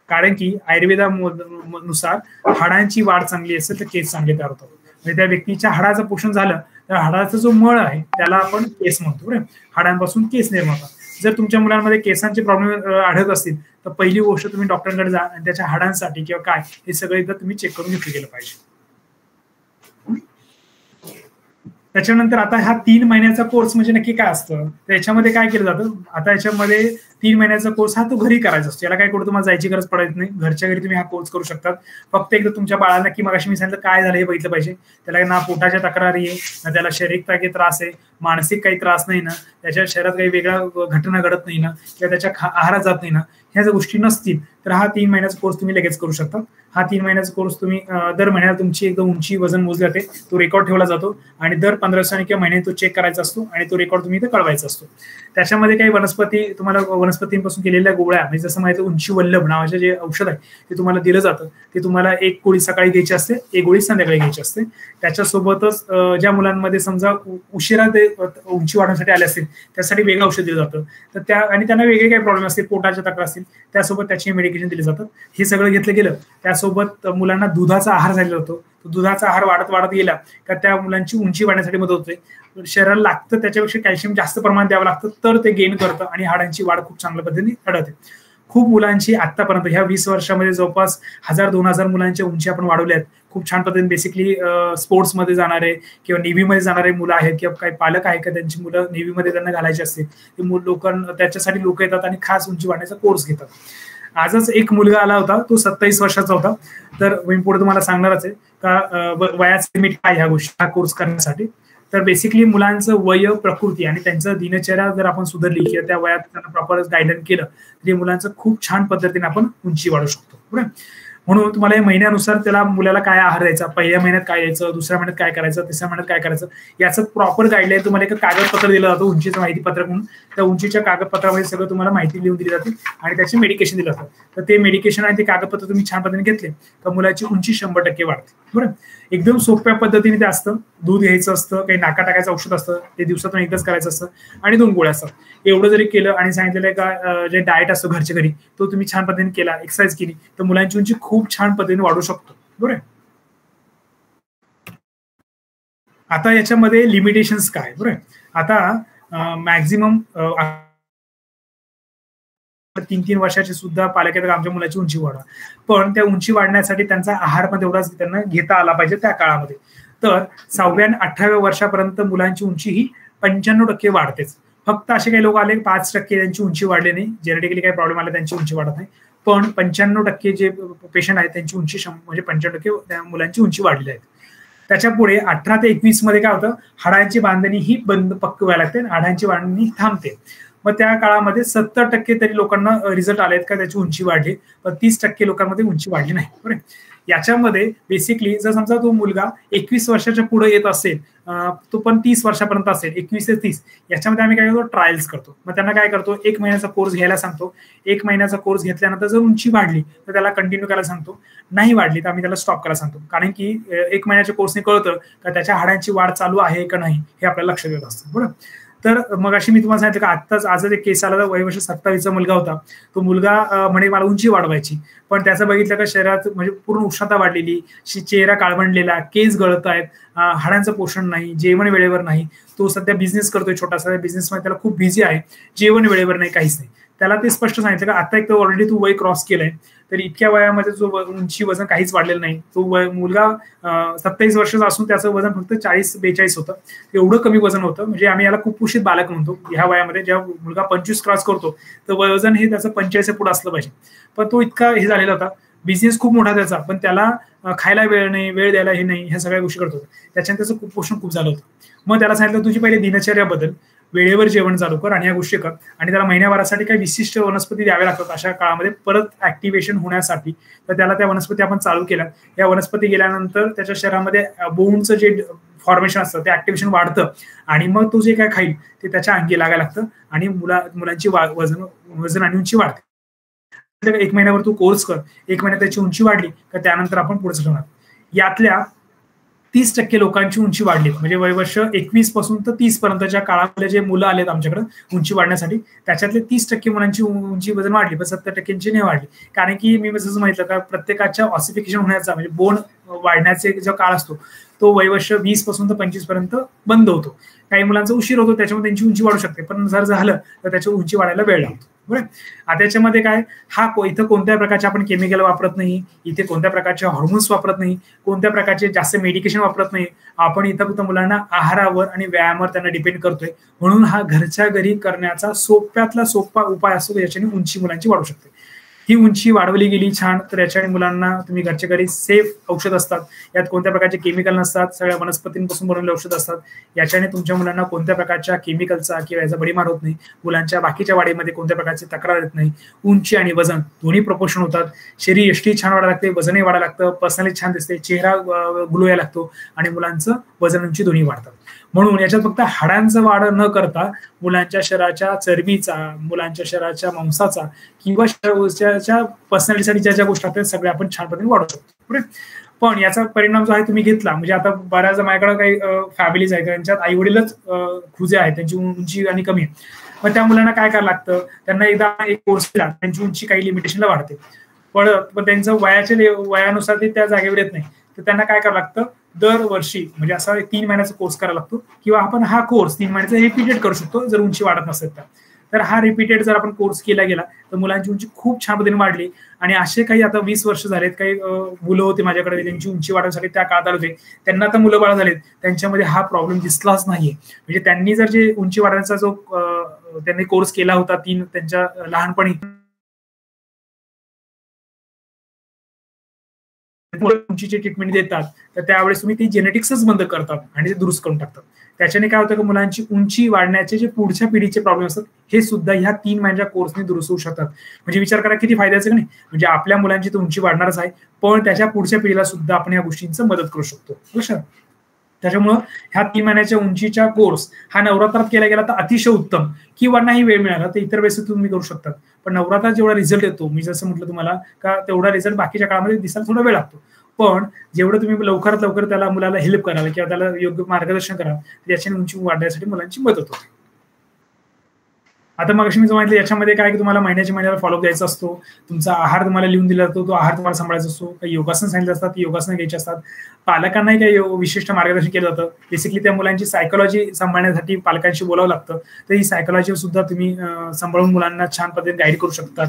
Speaker 1: कारण की आयुर्वेदानुसार हाडांची वाढ चांगली असेल तर केस चांगले तयार होतात. म्हणजे त्या व्यक्तीच्या हाडाचं पोषण झालं तर हाडाचा जो मळ आहे त्याला आपण केस म्हणतो. बरोबर. हाडांपासून केस निर्माण होतात. जर तुमच्या मुलांमध्ये केसांचे प्रॉब्लेम आढळत असतील तर पहिली गोष्ट तुम्ही डॉक्टरांकडे जा आणि त्याच्या हाडांसाठी किंवा काय हे सगळं एकदा तुम्ही चेक करून घेतलं गेलं पाहिजे. त्याच्यानंतर आता हा 3 महिन्याचा कोर्स म्हणजे नक्की काय असतं तर याच्यामध्ये काय केलं जातं. आता याच्यामध्ये 3 महिन्याचा कोर्स हा तो घरी करायचा असतो. याला काय कुठं तुम्हाला जायची गरज पडत नाही. घरच्या घरी तुम्ही हा कोर्स करू शकतात. फक्त एकदा तुमच्या बाळाला की मगाशी मी सांगितलं काय झालं हे बघितलं पाहिजे. त्याला ना पोटाच्या तक्रारी आहे, ना त्याला शारीरिक काही त्रास आहे, मानसिक काही त्रास नाही ना, त्याच्या शरीरात काही वेगळ्या घटना घडत नाही ना किंवा त्याच्या आहारात जात नाही ना, ह्या जर गोष्टी नसतील तर हा 3 महिन्याचा कोर्स तुम्ही लगेच करू शकता. हा 3 महिन्याचा कोर्स तुम्ही दर महिन्याला तुमची एकदम उंची वजन मोजले जाते, तो रेकॉर्ड ठेवला जातो आणि दर 15 दिवसांनी किंवा महिन्याने तो चेक करायचा असतो आणि तो रेकॉर्ड तुम्ही इथे कळवायचा असतो. त्याच्यामध्ये काही तुम्हाला वनस्पतींपासून केलेल्या गोळ्या म्हणजे जसं माहिती उंची वल्लभ नावाचे जे औषध आहे ते तुम्हाला दिलं जातं. ते तुम्हाला 1 गोळी सकाळी घ्यायची असते, 1 गोळी संध्याकाळी घ्यायची असते. त्याच्यासोबतच ज्या मुलांमध्ये समजा उशिरा ते उंची वाढवण्यासाठी आले असतील त्यासाठी वेगळं औषध दिलं जातं. तर आणि त्यांना वेगळे काही प्रॉब्लेम असतील, पोटाच्या तक्रार असतील, त्यासोबत त्याची मेडिकेशन दिले जातात. हे सगळं घेतलं गेलं. त्यासोबत मुलांना दुधाचा आहार झालेला होतो. दुधाचा आहार वाढत गेला का त्या मुलांची उंची वाढण्यासाठी मदत होते. शरीराला लागतं त्याच्यापेक्षा कॅल्शियम जास्त प्रमाणात द्यावं लागतं तर ते गेन करतं आणि हाडांची वाढ खूप चांगल्या पद्धतीने घडते. खूप मुलांची आतापर्यंत ह्या 20 वर्षामध्ये जवळपास 1000-2000 मुलांच्या उंची आपण वाढवल्या आहेत. खूप छान पद्धतीने बेसिकली स्पोर्ट्समध्ये जाणारे किंवा नेव्हीमध्ये जाणारे मुलं आहेत किंवा काही पालक आहे का त्यांची मुलं नेव्हीमध्ये त्यांना घालायची असते ते त्याच्यासाठी लोक येतात आणि खास उंची वाढण्याचा कोर्स घेतात. आजच एक मुलगा आला होता, तो 27 वर्षाचा होता. तर मी पुढे तुम्हाला सांगणारच आहे का वयाचं लिमिट काय ह्या गोष्टी हा कोर्स करण्यासाठी. तर बेसिकली मुलांचं वय, प्रकृती आणि त्यांचं दिनचर्या जर आपण सुधारली किंवा त्या वयात त्यांना प्रॉपर गायडन्स केलं तरी मुलांचं खूप छान पद्धतीने आपण उंची वाढवू शकतो. बरोबर. म्हणून तुम्हाला या महिन्यानुसार त्याला मुलाला काय आहार द्यायचा, पहिल्या महिन्यात काय द्यायचं, दुसऱ्या महिन्यात काय करायचं, तिसऱ्या महिन्यात काय करायचं याचं प्रॉपर गाईडलाईन तुम्हाला एक कागदपत्र दिलं जातं, उंचीचं माहिती पत्रक म्हणून. त्या उंचीच्या कागदपत्रामध्ये सगळं तुम्हाला माहिती लिहून दिली जाते आणि त्याचे मेडिकेशन दिलं जातं. तर ते मेडिकेशन आणि ते कागदपत्र तुम्ही छान पद्धतीने घेतले तर मुलाची उंची 100% वाढते. बरं. एकदम सोप्या पद्धतीने ते असतं. दूध घ्यायचं असतं, काही नाका टाकायचं औषध असतं, ते दिवसातून एकदाच करायचं असतं आणि 2 गोळ्या असतात. एवढं जरी केलं आणि सांगितलेलं आहे का जे डाएट असतो घरच्या घरी तो तुम्ही छान पद्धतीने केला, एक्सरसाइज केली तर मुलांची उंची खूप छान पद्धतीने वाढू शकतो. बरोबर. आता याच्यामध्ये लिमिटेशन्स काय. बरोबर. आता मॅक्झिमम 3-3 वर्षाचे सुद्धा पालक आहेत आमच्या मुलाची उंची वाढवा, पण त्या उंची वाढण्यासाठी त्यांचा आहार पण तेवढाच त्यांना घेता आला पाहिजे त्या काळामध्ये. तर 6व्या आणि 18व्या वर्षापर्यंत मुलांची उंची ही 95% वाढतेच. फक्त असे काही लोक आले 5% त्यांची उंची वाढली नाही, जेनेटिकली काही प्रॉब्लेम आला त्यांची उंची वाढत नाही, पण 95% जे पेशंट आहेत त्यांची उंची म्हणजे 95% त्या मुलांची उंची वाढलेली आहे. त्याच्या पुढे 18 ते 21 मध्ये काय होतं, हाडांची बांधणी ही पक्क व्हायला लागते, हाडांची बांधणी थांबते. मग त्या काळामध्ये 70% तरी लोकांना रिझल्ट आलेत का त्याची उंची वाढली, पण 30% लोकांमध्ये उंची वाढली नाही. बरोबर. याच्यामध्ये बेसिकली जर समजा तो मुलगा 21 वर्षाच्या पुढे येत असेल, तो पण 30 वर्षापर्यंत असेल, 21 ते 30, याच्यामध्ये आम्ही काय करतो, ट्रायल्स करतो. मग त्यांना काय करतो, 1 महिन्याचा कोर्स घ्यायला सांगतो. 1 महिन्याचा कोर्स घेतल्यानंतर जर उंची वाढली तर त्याला कंटिन्यू करायला सांगतो, नाही वाढली तर आम्ही त्याला स्टॉप करायला सांगतो. कारण की 1 महिन्याच्या कोर्सने कळतं का त्याच्या हाडांची वाढ चालू आहे का नाही हे आपल्याला लक्षात येत असतं. बरोबर. तर मग अशी मी तुम्हाला सांगितलं का आत्ताच आजच एक केस आला, वयवर्ष 27चा मुलगा होता. तो मुलगा म्हणे मला उंची वाढवायची, पण त्याचं बघितलं का शरीरात म्हणजे पूर्ण उष्णता वाढलेली, चेहरा काळवंडलेला, केस गळत आहेत, हाडांचं पोषण नाही, जेवण वेळेवर नाही. तो सध्या बिझनेस करतोय छोटासा, बिझनेसमध्ये त्याला खूप बिझी आहे, जेवण वेळेवर नाही, काहीच नाही. त्याला ते स्पष्ट सांगितलं का आता एक तर ऑलरेडी तू वय क्रॉस केलंय, तर इतक्या वयामध्ये जो उंची वजन काहीच वाढलेलं नाही. तो मुलगा 27 वर्षाचा असून त्याचं वजन फक्त 40-42 होतं. एवढं कमी वजन होतं, म्हणजे आम्ही याला कुपोषित बालक म्हणतो. ह्या वयामध्ये जेव्हा मुलगा 25 क्रॉस करतो तर वजन हे त्याचं 45 पुढे असलं पाहिजे. पण तो इतका हे झालेला होता, बिझनेस खूप मोठा त्याचा, पण त्याला खायला वेळ नाही, वेळ द्यायला हे नाही, ह्या सगळ्या गोष्टी करत होता. त्याच्याने त्याचं कुपोषण खूप झालं होतं. मग त्याला सांगितलं तुझी पहिले दिनचर्या बदल, वेळेवर जेवण चालू कर आणि ह्या गोष्टी कर. आणि त्याला महिन्याभरासाठी काही विशिष्ट वनस्पती द्याव्या लागतात अशा काळामध्ये परत ऍक्टिव्हेशन होण्यासाठी. तर त्याला त्या वनस्पती आपण चालू केल्या. या वनस्पती गेल्यानंतर त्याच्या शरीरामध्ये बोनचं जे फॉर्मेशन असतं ते ऍक्टिव्हेशन वाढतं आणि मग तो जे काय खाईल ते त्याच्या अंगी लागायला लागतं आणि मुलांची वजन आणि उंची वाढते. 1 महिन्यावर तू कोर्स कर, 1 महिन्यात त्याची उंची वाढली तर त्यानंतर आपण पुढचं ठेवणार. यातल्या 30% लोकांची उंची वाढली, म्हणजे वयवर्ष 21 पासून तर 30 पर्यंतच्या काळामध्ये जे मुलं आलेत आमच्याकडे उंची वाढण्यासाठी, त्याच्यातले 30% मुलांची उंची वजन वाढली, पण 70%ची नाही वाढली. कारण की मी जसं म्हटलं का प्रत्येकाच्या ऑसिफिकेशन होण्याचा म्हणजे बोन वाढण्याचे जो काळ असतो तो वयवर्ष 20 पासून तर 25 पर्यंत बंद होतो. काही मुलांचा उशीर होतो, त्याच्यामध्ये त्यांची उंची वाढू शकते, पण जर झालं तर त्याची उंची वाढायला वेळ लागतो. बरं, आता त्याच्यामध्ये काय, इथं कोणत्या प्रकारचे आपण केमिकल वापरत नाही, इथे कोणत्या प्रकारचे हॉर्मोन्स वापरत नाही, कोणत्या प्रकारचे जास्त मेडिकेशन वापरत नाही. आपण इथं फक्त मुलांना आहारावर आणि व्यायामावर त्यांना डिपेंड करतोय. म्हणून हा घरच्या घरी करण्याचा सोप्यातला सोपा उपाय असतो, याच्याने उंची मुलांची वाढू शकते. ही उंची वाढवली गेली छान तर याच्याने मुलांना तुम्ही घरच्या घरी सेफ औषध असतात, यात कोणत्या प्रकारचे केमिकल नसतात, सगळ्या वनस्पतींपासून बनवलेले औषध असतात. याच्याने तुमच्या मुलांना कोणत्या प्रकारच्या केमिकलचा किंवा याचा बडीमार होत नाही, मुलांच्या बाकीच्या वाढीमध्ये कोणत्या प्रकारची तक्रार येत नाही. उंची आणि वजन दोन्ही प्रपोर्शन होतात. शरीर यष्टी छान वाढायला लागते, वजनही वाढायला लागतं, पर्सनॅलिटी छान दिसते, चेहरा ग्लो यायला लागतो आणि मुलांचं वजन उंची दोन्ही वाढतात. म्हणून याच्यात फक्त हाडांचं वाढ न करता मुलांच्या शरीराच्या चरबीचा, मुलांच्या शरीराच्या मांसाचा किंवा पर्सनॅलिटीसाठी ज्या ज्या गोष्टी आहेत सगळ्या आपण छान पद्धतीने वाढवू शकतो. पण याचा परिणाम जो आहे तुम्ही घेतला, म्हणजे आता बऱ्याच माझ्याकडे काही फॅमिलीज आहेत त्यांच्यात आई वडीलच खुजे आहेत, त्यांची उंची आणि कमी आहे. मग त्या मुलांना काय करायला लागतं, त्यांना एकदा एक कोर्स केला त्यांची उंची काही लिमिटेशनला वाढते, पण त्यांचं वयानुसार ते त्या जागेवर येत नाही. तर त्यांना काय करावं लागतं, दरवर्षी म्हणजे असा 3 महिन्याचा कोर्स करायला लागतो, किंवा आपण हा कोर्स 3 महिन्याचा रिपीटेड करू शकतो जर उंची वाढत नसेल तर हा रिपीटेड जर आपण कोर्स केला गेला तर मुलांची उंची खूप छान पद्धतीने वाढली. आणि असे काही आता 20 वर्ष झालेत, काही मुलं होते माझ्याकडे त्यांची उंची वाढवण्यासाठी त्या काळात आले होते, त्यांना आता मुलं बाळ झालेत, त्यांच्यामध्ये हा प्रॉब्लेम दिसलाच नाहीये. म्हणजे त्यांनी जर जे उंची वाढवण्याचा जो त्यांनी कोर्स केला होता त्यांच्या लहानपणी, उंचीची ट्रीटमेंट देतात तर त्यावेळेस तुम्ही ती जेनेटिक्सच बंद करतात आणि ते दुरुस्त करून टाकतात. त्याच्याने काय होतं की मुलांची उंची वाढण्याचे जे पुढच्या पिढीचे प्रॉब्लेम असतात हे सुद्धा ह्या 3 महिन्याच्या कोर्सने दुरुस्त होऊ शकतात. म्हणजे विचार करा किती फायद्याचं की नाही. म्हणजे आपल्या मुलांची तर उंची वाढणारच आहे, पण त्याच्या पुढच्या पिढीला सुद्धा आपण या गोष्टींचं मदत करू शकतो. लक्षात. त्याच्यामुळं ह्या 3 महिन्याच्या उंचीचा कोर्स हा नवरात्रात केला गेला तर अतिशय उत्तम, किंवा नाही वेळ मिळाला तर इतर वेळेस तुम्ही करू शकतात. पण नवरात्रात जेवढा रिझल्ट येतो, मी जसं म्हटलं तुम्हाला का तेवढा रिझल्ट बाकीच्या काळामध्ये दिसायला थोडा वेळ लागतो, पण जेवढं तुम्ही लवकरात लवकर त्याला मुलाला हेल्प कराल किंवा त्याला योग्य मार्गदर्शन कराल त्याच्याने उंची वाढण्यासाठी मुलांची मदत होते. आता मग मी सांगितलं याच्यामध्ये काय की तुम्हाला महिन्याला फॉलोअप द्यायचा असतो, तुमचा आहार तुम्हाला लिहून दिला जातो, तो आहार तुम्हाला सांभाळायचा असतो, काही योगासन सांगितलं असतात, योगासन घ्यायची असतात, पालकांनाही काही विशिष्ट मार्गदर्शन केलं जातं. बेसिकली त्या मुलांची सायकोलॉजी सांभाळण्यासाठी पालकांशी बोलावं लागतं, तर ही सायकोलॉजी सुद्धा तुम्ही सांभाळून मुलांना छान पद्धतीने गाईड करू शकतात.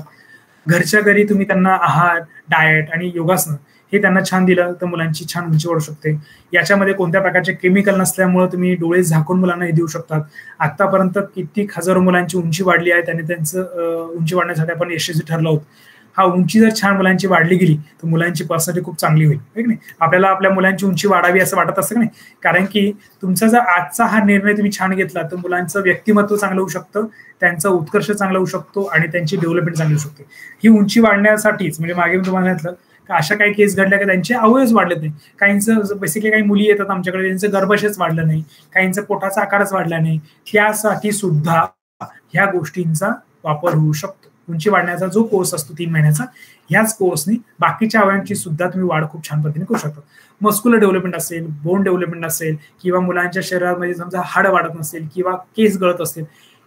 Speaker 1: घरच्या घरी तुम्ही त्यांना आहार, डाएट आणि योगासन हे त्यांना छान दिलं तर मुलांची छान उंची वाढू शकते. याच्यामध्ये कोणत्या प्रकारचे केमिकल नसल्यामुळे तुम्ही डोळे झाकून मुलांना हे देऊ शकतात. आतापर्यंत कित्येक हजारो मुलांची उंची वाढली आहे, त्यांनी त्यांचं उंची वाढण्यासाठी आपण यशस्वी ठरलो आहोत. हा उंची जर छान मुलांची वाढली गेली तर मुलांची पर्सनॅलिटी खूप चांगली होईल, आहे की नाही. आपल्याला आपल्या मुलांची उंची वाढावी असं वाटत असतं की नाही, कारण की तुमचा जर आजचा हा निर्णय तुम्ही छान घेतला तर मुलांचं व्यक्तिमत्व चांगलं होऊ शकतं, त्यांचा उत्कर्ष चांगला होऊ शकतो आणि त्यांची डेव्हलपमेंट चांगली होऊ शकते. ही उंची वाढण्यासाठीच म्हणजे मागे मी तुम्हाला सांगितलं अशा काही केस घडल्या की त्यांचे अवयवच वाढले नाही. काहींचं बेसिकली काही मुली येतात आमच्याकडे त्यांचं गर्भाशयच वाढलं नाही, काहींचा पोटाचा आकारच वाढला नाही. त्यासाठी सुद्धा ह्या गोष्टींचा वापर होऊ शकतो. उंची वाढण्याचा जो कोर्स असतो 3 महिन्याचा, ह्याच कोर्सने बाकीच्या अवयवांची सुद्धा तुम्ही वाढ खूप छान पद्धतीने करू शकता. मस्क्युलर डेव्हलपमेंट असेल, बोन डेव्हलपमेंट असेल, किंवा मुलांच्या शरीरामध्ये समजा हाड वाढत नसेल किंवा केस गळत असेल,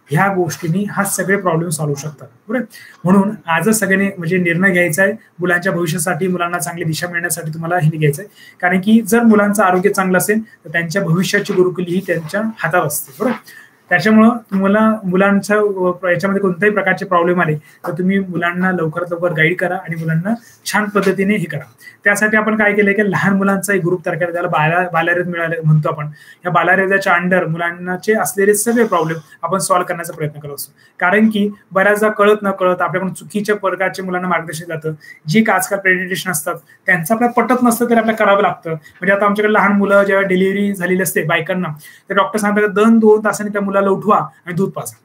Speaker 1: ह्या गोष्टींनी हा सगळे प्रॉब्लेम सॉल्व्ह होऊ शकतात. बरोबर. म्हणून आजच सगळ्यांनी म्हणजे निर्णय घ्यायचा आहे मुलांच्या भविष्यासाठी, मुलांना चांगली दिशा मिळण्यासाठी तुम्हाला हे घ्यायचं आहे. कारण की जर मुलांचं आरोग्य चांगलं असेल तर त्यांच्या भविष्याची गुरुकुली ही त्यांच्या हातात असते. बरोबर. त्याच्यामुळं तुम्हाला मुलांच्या याच्यामध्ये कोणत्याही प्रकारचे प्रॉब्लेम आले तर तुम्ही मुलांना लवकरात लवकर गाईड करा आणि मुलांना छान पद्धतीने हे करा. त्यासाठी आपण काय केलंय की लहान मुलांचा एक ग्रुप तयार केला, त्याला बालारित मिळाले म्हणतो आपण. या बालारिताच्या अंडर मुलांचे असलेले सगळे प्रॉब्लेम आपण सॉल्व्ह करण्याचा प्रयत्न करत असतो. कारण की बऱ्याचदा कळत न कळत आपल्याकडून चुकीच्या प्रकारचे मुलांना मार्गदर्शन जातं. जी आजकाल प्रेझेंटेशन असतात त्यांचं आपल्याला पटत नसतं तरी आपल्याला करावं लागतं. म्हणजे आता आमच्याकडे लहान मुलं जेव्हा डिलिव्हरी झालेली असते बायकांना, तर डॉक्टर सांगतात 2 तासांनी त्या मुलाला उठवा आणि दूध पाजा.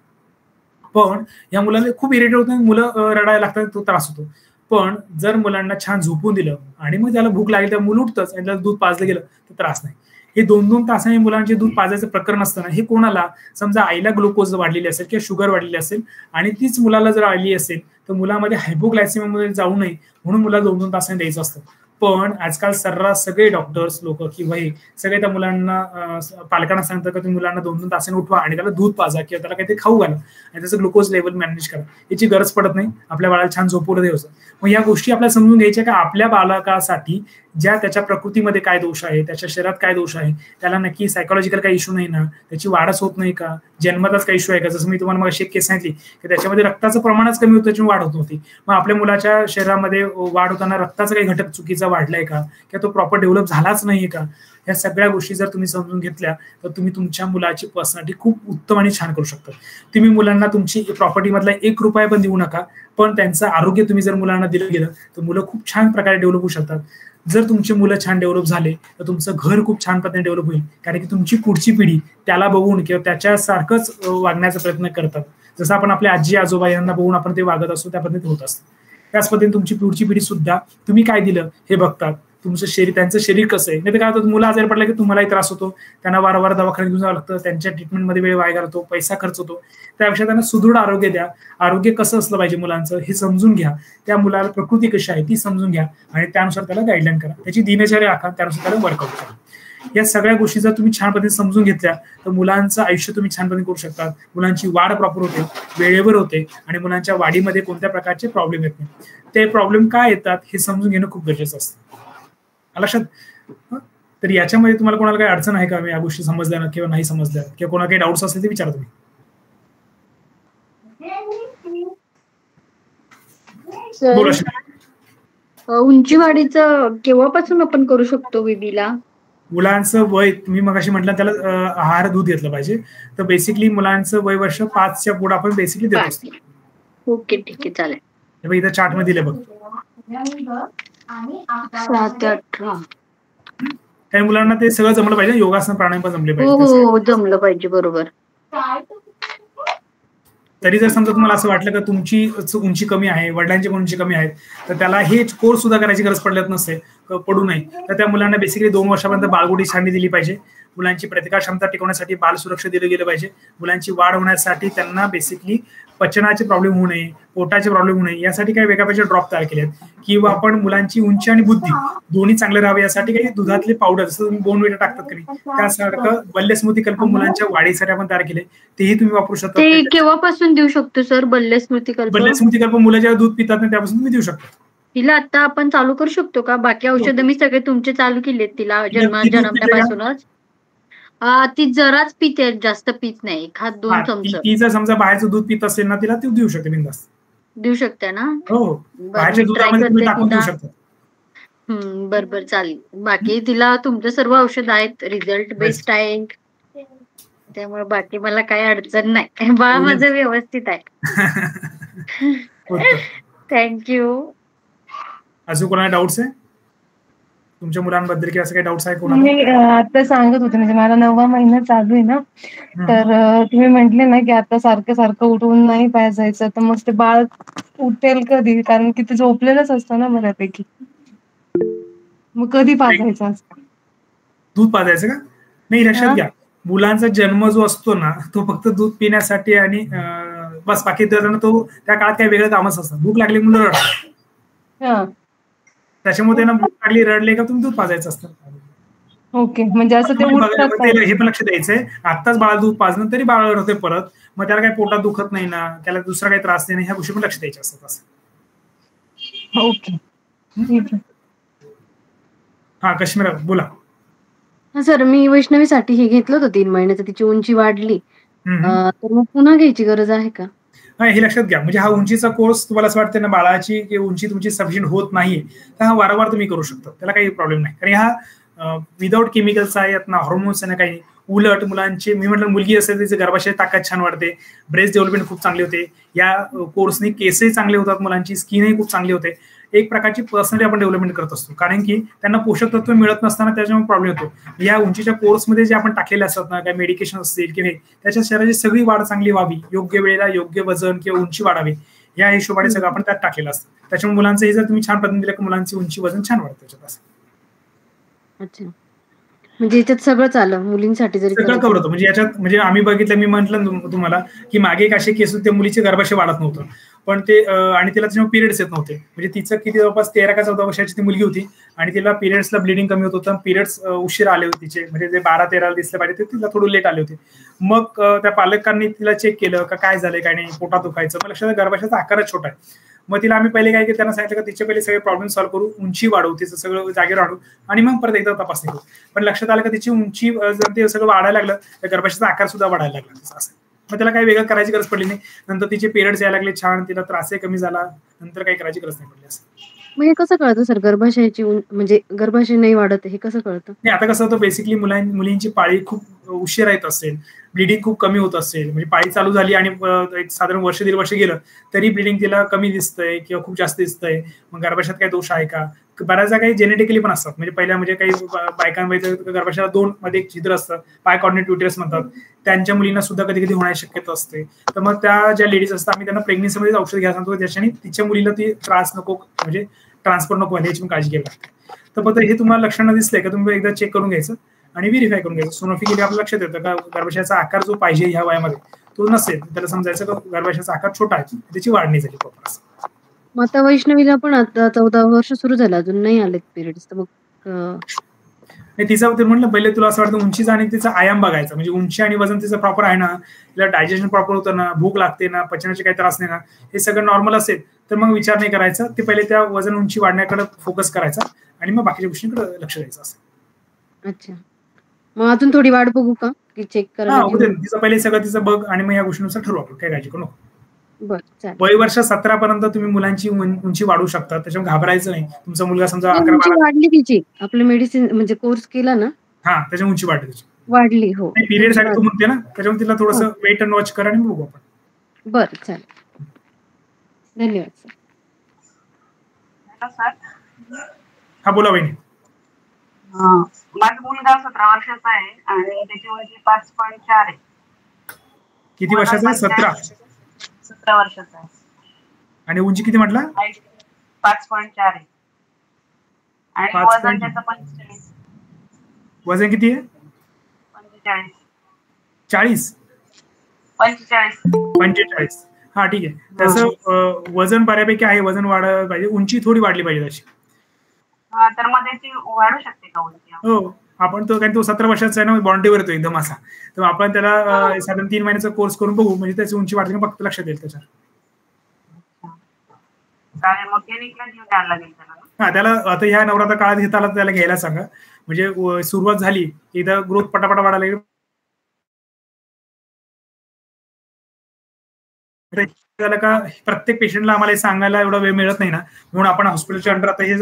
Speaker 1: पण या मुलाला खूप इरिटेट होतं, मुलं रडायला लागतात, तो त्रास होतो. पण जर मुलांना छान झोपून दिलं आणि मग त्याला भूक लागली तर मुलं उठतंच आणि त्याला दूध पाजलं गेलं तर त्रास नाही. हे 2-2 तासांनी मुलांचे दूध पाजायचं प्रकरण असतं ना, हे कोणाला समजा आईला ग्लुकोज वाढलेली असेल किंवा शुगर वाढलेली असेल आणि तीच मुलाला जर आली असेल तर मुलामध्ये हायपोग्लायसेमियामध्ये जाऊ नये म्हणून मुलाला 2-2 तासांनी द्यायचं असतं. पण आजकाल सर्रास सगळे डॉक्टर्स लोक किंवा हे सगळे त्या मुलांना पालकांना सांगतात की तुम्ही मुलांना 2-2 तासांनी उठवा आणि त्याला दूध पाजा किंवा त्याला काहीतरी खाऊ घाला आणि त्याचं ग्लुकोज लेवल मॅनेज करा. याची गरज पडत नाही, आपल्या बाळाला छान झोपू द्यायचं. मग या गोष्टी आपल्याला समजून घ्यायच्या का आपल्या बालकासाठी ज्या त्याच्या प्रकृतीमध्ये काय दोष आहे, त्याच्या शरीरात काय दोष आहे, त्याला नक्की सायकोलॉजिकल काही इश्यू नाही ना, त्याची वाढच होत नाही का, जन्मताच काही इश्यू आहे का. जसं मी तुम्हाला मग केस सांगितली की त्याच्यामध्ये रक्ताचं प्रमाणच कमी होतं, त्याची वाढ होत नव्हती. मग आपल्या मुलाच्या शरीरामध्ये वाढ होताना रक्ताचा काही घटक चुकीचा वाढलाय का किंवा तो प्रॉपर डेव्हलप झालाच नाहीये का. या सगळ्या गोष्टी जर तुम्ही समजून घेतल्या तर तुम्ही तुमच्या मुलाची पर्सनॅलिटी खूप उत्तम आणि छान करू शकता. तुम्ही मुलांना तुमची प्रॉपर्टी मधला 1 रुपया पण देऊ नका, पण त्यांचं आरोग्य तुम्ही जर मुलांना दिलं गेलं तर मुलं खूप छान प्रकारे डेव्हलप होऊ शकतात. जर तुमची मुलं छान डेव्हलप झाले तर तुमचं घर खूप छान पद्धतीने डेव्हलप होईल, कारण की तुमची पुढची पिढी त्याला बघून किंवा त्याच्यासारखंच वागण्याचा प्रयत्न करतात. जसं आपण आपल्या आजी आजोबा यांना बघून आपण ते वागत असतो त्या पद्धतीत होत असतं. त्याच पद्धतीने तुमची पुढची पिढी सुद्धा तुम्ही काय दिलं हे बघतात. तुमचं शरीर, त्यांचं शरीर कसं आहे. नाही तर काय होतं, मुलं आजारी पडलं की तुम्हालाही त्रास होतो, त्यांना वारंवार दवाखान्यात घेऊन जावं लागतं, त्यांच्या ट्रीटमेंटमध्ये वेळ वाया घालतो, पैसा खर्च होतो. त्यापेक्षा त्यांना सुदृढ आरोग्य द्या. आरोग्य कसं असलं पाहिजे मुलांचं हे समजून घ्या, त्या मुलाला प्रकृती कशी आहे ती समजून घ्या आणि त्यानुसार त्याला गाईडलाईन करा, त्याची दिनचर्या आखा, त्यानुसार त्याला वर्कआउट करा. या सगळ्या गोष्टी जर तुम्ही छान पद्धतीने समजून घेतल्या तर मुलांचं आयुष्य तुम्ही छान पद्धतीने करू शकता. मुलांची वाढ प्रॉपर होते, वेळेवर होते आणि मुलांच्या वाढीमध्ये कोणत्या प्रकारचे प्रॉब्लेम येत नाही. ते प्रॉब्लेम काय येतात हे समजून घेणं खूप गरजेचं असतं. लक्षात. तर याच्यामध्ये तुम्हाला कोणाला काही अडचण आहे का, या गोष्टी समजल्या ना किंवा नाही समजल्या किंवा कोणाला काही डाऊट्स असले ते विचारा तुम्ही.
Speaker 3: उंचीवाढीचं केव्हापासून आपण करू शकतो बेबीला?
Speaker 1: मुलांचं वय तुम्ही मगाशी म्हटलं त्याला आहार दूध घेतलं पाहिजे, तर बेसिकली मुलांचं वय वर्ष 5च्या पुढे आपण बेसिकली देत असतो.
Speaker 3: ओके, ठीक आहे, चालेल.
Speaker 1: इथं चार्ट मध्ये दिले बघ.
Speaker 3: 7-18
Speaker 1: काही मुलांना ते सगळं जमलं पाहिजे, योगासन प्राणायाम पण जमले पाहिजे.
Speaker 3: हो, जमलं पाहिजे, बरोबर.
Speaker 1: तरी जर समजा तुम्हाला असं वाटलं की तुमची उंची कमी आहे, वडिलांची उंची कमी आहे, तर त्याला हे कोर्स सुद्धा करायची गरज पडत नसते, पडू नये. तर त्या मुलांना बेसिकली 2 वर्षापर्यंत बालगुडी छाननी दिली पाहिजे. मुलांची प्रतिकार क्षमता टिकवण्यासाठी बाल सुरक्षा दिलं गेलं पाहिजे. मुलांची वाढ होण्यासाठी त्यांना बेसिकली पचनाचे प्रॉब्लेम होऊ नये, पोटाचे प्रॉब्लेम होऊ नये यासाठी काही वेगळ्या प्रकारचे ड्रॉप तयार केले आहेत. किंवा आपण मुलांची उंची आणि बुद्धी दोन्ही चांगले राहावे यासाठी काही दुधातले पावडर, जसं तुम्ही बोर्नव्हिटा टाकतात की नाही त्यासारखं बल्ले स्मृती कल्प मुलांच्या वाढीसाठी आपण तयार केले, तेही तुम्ही वापरू शकता.
Speaker 3: ते केव्हापासून देऊ शकतो सर बल्ले स्मृती कल्प?
Speaker 1: बल्ले स्मृती कल्प मुलं जेव्हा दूध पितात नाही त्यापासून तुम्ही देऊ शकता.
Speaker 3: तिला आता आपण चालू करू शकतो का? बाकी औषधं मी सगळे तुमचे चालू केलेत तिला जन्मल्यापासूनच. ती जराच पिते, जास्त पित नाही, 1-2 चमचे.
Speaker 1: ती जर समजा बाहेरचं दूध पित असेल ना तिला ती देऊ शकते, बिनधास्त
Speaker 3: देऊ शकते ना?
Speaker 1: हो, बाहेरच्या दुधामध्ये तुम्ही टाकून देऊ शकता.
Speaker 3: बरोबर, चालेल. बाकी तिला तुमचं सर्व औषध आहेत, रिझल्ट बेस्ट आहे, त्यामुळे बाकी मला काही अडचण नाही. बाळ माझं व्यवस्थित आहे. थँक्यू.
Speaker 1: अजून कोणाला डाऊट्स आहे तुमच्या मुलांबद्दल की असं काही डाऊट्स आहे कोणाला?
Speaker 2: मी आता सांगत होते, म्हणजे मला 9वा महिना चालू आहे ना, तर तुम्ही म्हटले ना की आता सारखं उठवून नाही पाजायचं, तर मग ते बाळ उठेल कधी? कारण की ते झोपलेलंच असतं ना बऱ्यापैकी. मग कधी पाजायचं असतं?
Speaker 1: दूध पाजायचं का? नाही, लक्षात घ्या, मुलांचा जन्म जो असतो ना तो फक्त दूध पिण्यासाठी आणि बस, बाकी तो त्या काळात काही वेगळं कामच असतं. भूक लागली मुलं रडतात, त्याच्यामुळे त्यांना भूक लागली रडले का तुम्ही दूध पाजायचं असतं.
Speaker 2: ओके, म्हणजे असं ते
Speaker 1: हे पण लक्ष द्यायचंय, आत्ताच बाळा दूध पाजणं तरी बाळ रडते परत, मग त्याला काही पोटात दुखत नाही ना, त्याला दुसरा काही त्रास नाही, ह्या गोष्टी पण लक्ष द्यायच्या असतात. असं.
Speaker 2: ओके,
Speaker 1: हा काश्मीर बोला.
Speaker 4: सर, मी वैष्णवीसाठी हे घेतलं होतं 3 महिन्याचं, तिची उंची वाढली
Speaker 3: तर मग पुन्हा घ्यायची गरज आहे का?
Speaker 1: हे लक्षात घ्या, म्हणजे हा उंचीचा कोर्स तुम्हाला असं वाटतं ना बाळाची की उंची तुमची सफिशियंट होत नाहीये, तर हा वारंवार तुम्ही करू शकता, त्याला काही प्रॉब्लेम नाही. कारण हा विदाऊट केमिकल्स आहे, यात ना हॉर्मोन्स आहे ना काही. उलट मुलांची, मी म्हटलं मुलगी असेल तिचे गर्भाशय ताकद छान वाढते, ब्रेस्ट डेव्हलपमेंट खूप चांगली होते, या कोर्सने केसही चांगले होतात, मुलांची स्किनही खूप चांगली होते. एक प्रकारची पर्सनली आपण डेव्हलपमेंट करत असतो, कारण की त्यांना पोषक तत्व मिळत नसताना त्याच्यामुळे प्रॉब्लेम होतो. या उंचीच्या कोर्समध्ये जे आपण टाकलेले असतात ना, काही मेडिकेशन असतील किंवा त्याच्या शरीराची सगळी वाढ चांगली व्हावी, योग्य वेळेला योग्य वजन किंवा उंची वाढावी, या हिशोबाने सगळं आपण त्यात टाकलेलं असतं. त्याच्यामुळे मुलांचं हे जर तुम्ही छान पद्धतीने दिलं की मुलांची उंची वजन छान वाढतं त्याच्यात असं.
Speaker 3: अच्छा, म्हणजे याच्यात सगळंच आलं मुलींसाठी जरी
Speaker 1: सगळं कव्हर होतं. म्हणजे याच्यात म्हणजे आम्ही बघितलं, मी म्हटलं तुम्हाला की मागे एक असे केस होते, मुलीचे गर्भाशय वाढत नव्हतं, पण ते आणि तिला त्याच्यामुळे पिरियड्स येत नव्हते. म्हणजे तिचं किती जवळपास 13 का 14 वर्षाची ती मुलगी होती आणि तिला पिरियड्सला ब्लिडिंग कमी होत होतं, पिरियड्स उशीर आले होते तिचे, म्हणजे जे 12-13 दिसले पाहिजे ते तिला थोडं लेट आले होते. मग त्या पालकांनी तिला चेक केलं का काय झालंय काय नाही, पोटात दुखायचं, मग लक्षात गर्भाशयाचा आकारच छोटा आहे. मग तिला आम्ही पहिले काय की त्यांना सांगितलं का तिचे पहिले सगळे प्रॉब्लेम सॉल्व्ह करू, उंची वाढवू, तिचं सगळं जागेवर आणू आणि मग परत एकदा तपासणी करू. पण लक्षात आलं का तिची उंची जर ते सगळं वाढायला लागलं तर गर्भाशयाचा आकार सुद्धा वाढायला लागला असं. मग त्याला काही वेगळं करायची गरज पडली नाही. नंतर तिचे पिरियड्स यायला लागले छान, तिला त्रासही कमी झाला, नंतर काही करायची गरज नाही पडली असं.
Speaker 3: मग हे कसं कळतं सर, गर्भाशयाची म्हणजे गर्भाशय नाही वाढत हे कसं कळतं?
Speaker 1: नाही, आता कसं होतं बेसिकली मुलींची पाळी खूप उशिरा येत असेल, ब्लिडिंग खूप कमी होत असेल, म्हणजे पाळी चालू झाली आणि एक साधारण वर्ष 1.5 वर्ष गेलं तरी ब्लिडिंग तिला कमी दिसतंय किंवा खूप जास्त दिसतंय, मग गर्भाशयात काही दोष आहे का? बऱ्याचदा काही जेनेटिकली पण असतात. म्हणजे पहिल्या म्हणजे काही बायकांमध्ये गर्भाशयाला 2 मध्ये एक छिद्र असतं, बायकॉर्डिनेट युटेरस म्हणतात, त्यांच्या मुलींना सुद्धा कधी कधी होण्याची शक्यता असते. तर मग त्या ज्या लेडीज असतात आम्ही त्यांना प्रेग्नन्सीमध्ये औषध घ्यायला सांगतो, ज्याच्याने तिच्या मुलीला ती त्रास नको, म्हणजे ट्रान्सफर नको याची पण काळजी घ्यावी लागते. तर फक्त हे तुम्हाला लक्षणं दिसले का तुम्ही एकदा चेक करून घ्यायचं आणि व्हेरीफाय करून घ्यायचं. सोनोग्राफी केली आपल्याला लक्षात येतं का गर्भाशयाचा आकार जो पाहिजे ह्या वयामध्ये तो नसेल, त्याला समजायचं का गर्भाशयाचा आकार छोटा आहे, त्याची वाढ नाही झाली प्रॉपर असं.
Speaker 3: मग आता वैष्णवीला पण आता 14 वर्ष सुरू झालं, अजून नाही आलेत पिरियड्स, तर मग
Speaker 1: तिचं ते म्हटलं पहिले तुला असं वाटतं उंचीचा आणि तिचा आयाम बघायचा, म्हणजे उंची आणि वजन तिचं प्रॉपर आहे ना, तिला डायजेशन प्रॉपर होतं ना, भूक लागते ना, पचनाचे काही त्रास नाही ना, हे सगळं नॉर्मल असेल तर मग विचार नाही करायचा, ते पहिले त्या वजन उंची वाढण्याकडे फोकस करायचा आणि मग बाकीच्या गोष्टींकडे लक्ष द्यायचं असं.
Speaker 3: अच्छा, मग अजून थोडी वाढ बघू का, की चेक करायला?
Speaker 1: तिचं पहिले सगळं तिचं बघ आणि मग या गोष्टीनुसार ठरवू आपण, काय काळजी करू नको.
Speaker 3: वय
Speaker 1: वर्ष 17 पर्यंत तुम्ही मुलांची उंची वाढवू शकता, त्याच्यामुळे घाबरायचं नाही. तुमचा मुलगा समजा 11-12
Speaker 3: वाढली तिची, आपलं मेडिसिन म्हणजे कोर्स केला ना,
Speaker 1: त्याच्या उंची वाढली त्याची
Speaker 3: वाढली. हो,
Speaker 1: पिरियड साठी तू म्हणते ना, त्याच्यामुळे तिला थोडंसं वेट अँड वॉच करा आणि बघू आपण.
Speaker 3: बरं, चालेल, धन्यवाद सर.
Speaker 1: हा बोला बहिणी.
Speaker 4: माझा मुलगा 17 वर्षाचा आहे आणि त्याची उंची 5.4 आहे.
Speaker 1: किती वर्षाचा आहे?
Speaker 4: 17 वर्षाचा आहे.
Speaker 1: आणि उंची किती म्हटला?
Speaker 4: 5.4 आहे. आणि वजन त्याचं 45.
Speaker 1: वजन किती आहे?
Speaker 4: 45.
Speaker 1: 45. हा ठीक आहे. त्याचं वजन बऱ्यापैकी आहे, वजन वाढायला पाहिजे, उंची थोडी वाढली पाहिजे तशी.
Speaker 4: तर मग त्याची वाढू शकते का उंची?
Speaker 1: हो, आपण तो कारण तो 17 वर्षाचा आहे ना, बॉन्डीवर येतो एकदम असा, तर आपण त्याला साधारण 3 महिन्याचा कोर्स करून बघू, म्हणजे त्याची उंची वाढते का फक्त लक्षात येईल त्याच्यात. त्याला आता ह्या नवरात्र काळात घेता त्याला घ्यायला सांगा, म्हणजे सुरुवात झाली एकदा ग्रोथ पटापट वाढायला लागेल. का प्रत्येक पेशंटला आम्हाला सांगायला एवढा वेळ मिळत नाही ना, म्हणून आपण हॉस्पिटलच्या अंडर आता हे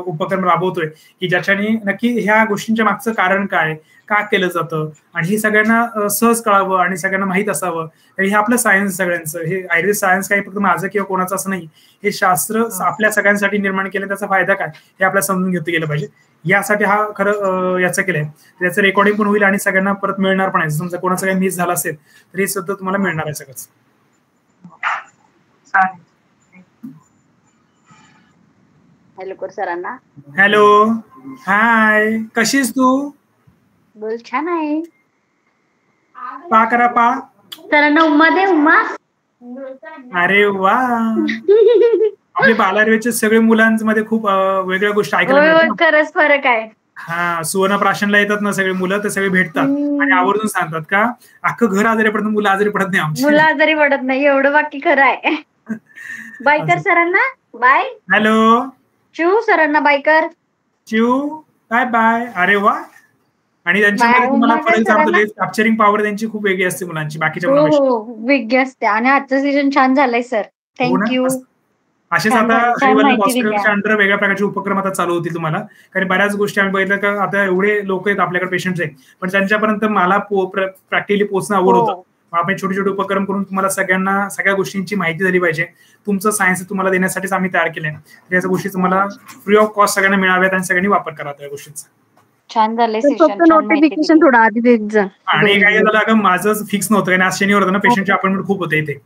Speaker 1: उपक्रम राबवतोय की ज्याच्याने नक्की ह्या गोष्टींच्या मागचं कारण काय, का केलं जातं आणि हे सगळ्यांना सहज कळावं आणि सगळ्यांना माहित असावं. हे आपलं सायन्स सगळ्यांचं, हे आयुर्वेद सायन्स काही फक्त माझं किंवा कोणाचं असं नाही, हे शास्त्र आपल्या सगळ्यांसाठी निर्माण केलं, त्याचा फायदा काय हे आपल्याला समजून घेतलं गेलं पाहिजे. यासाठी हा खरं याचं केलंय, त्याचं रेकॉर्डिंग पण होईल आणि सगळ्यांना परत मिळणार पण आहे. समजा कोणाचं काही मिस झालं असेल तर हे सुद्धा तुम्हाला मिळणार आहे सगळंच.
Speaker 3: हॅलो कर सरांना.
Speaker 1: हॅलो, हाय, कशी आहेस तू?
Speaker 3: बोल, छान आहे.
Speaker 1: पा करा पा.
Speaker 3: सरांना उम्मा दे, उम्मा.
Speaker 1: अरे वा, आपले बालारवेचे सगळे मुलांमध्ये खूप वेगळ्या गोष्टी ऐकायला मिळतात.
Speaker 3: खरंच फरक आहे.
Speaker 1: हा, सुवर्णप्राशनला येतात ना सगळे मुलं, तर सगळे भेटतात आणि आवर्जून सांगतात का अख्खं घर आजारी पडतं, मुलं आजारी पडत नाही आमची.
Speaker 3: मुलं आजारी पडत नाही, एवढं बाकी खरं आहे. बाय कर सरांना, बाय.
Speaker 1: हॅलो,
Speaker 3: चिऊ सरांना बाय कर.
Speaker 1: चिऊ बाय बाय. अरे वा, आणि त्यांच्यामध्ये तुम्हाला
Speaker 3: मला
Speaker 1: फरक
Speaker 3: सरांना-
Speaker 1: जाणवतो, कॅप्चरिंग पॉवर त्यांची खूप वेगळी असते मुलांची बाकीच्या
Speaker 3: हो
Speaker 1: मुलांपेक्षा.
Speaker 3: हो वेगळी असते आणि आजचं सीझन छान झालंय सर.
Speaker 1: हो ना?
Speaker 3: थँक्यू.
Speaker 1: मस्त. असेच
Speaker 3: छान
Speaker 1: आता
Speaker 3: झालं, छान
Speaker 1: श्रीवल्लभ
Speaker 3: माहिती
Speaker 1: हॉस्पिटलच्या
Speaker 3: दिली.
Speaker 1: अंडर वेगळ्या प्रकारचे उपक्रम आता चालू होतील तुम्हाला. कारण बऱ्याच गोष्टी आम्ही बघितलं का आता एवढे लोक आहेत आपल्याकडे, पेशंट्स आहेत, पण त्यांच्यापर्यंत मला प्रॅक्टिकली पोहोचणं अवघड होतं. मग आपण छोटे छोटे उपक्रम करून तुम्हाला सगळ्यांना सगळ्या गोष्टींची माहिती झाली पाहिजे. तुमचं सायन्स तुम्हाला देण्यासाठीच आम्ही तयार केलंय. या गोष्टी तुम्हाला फ्री ऑफ कॉस्ट सगळ्यांना मिळाव्यात आणि सगळ्यांनी वापर करा त्या गोष्टींचा.
Speaker 3: छान झालंय
Speaker 5: तर
Speaker 3: सेशन.
Speaker 5: फक्त नोटिफिकेशन थोडं आधी देत जा.
Speaker 1: आणि काय झालं अगं, माझं फिक्स नव्हतं कारण आज शनिवार होतं ना, पेशंटची अपॉइंटमेंट खूप होते इथे.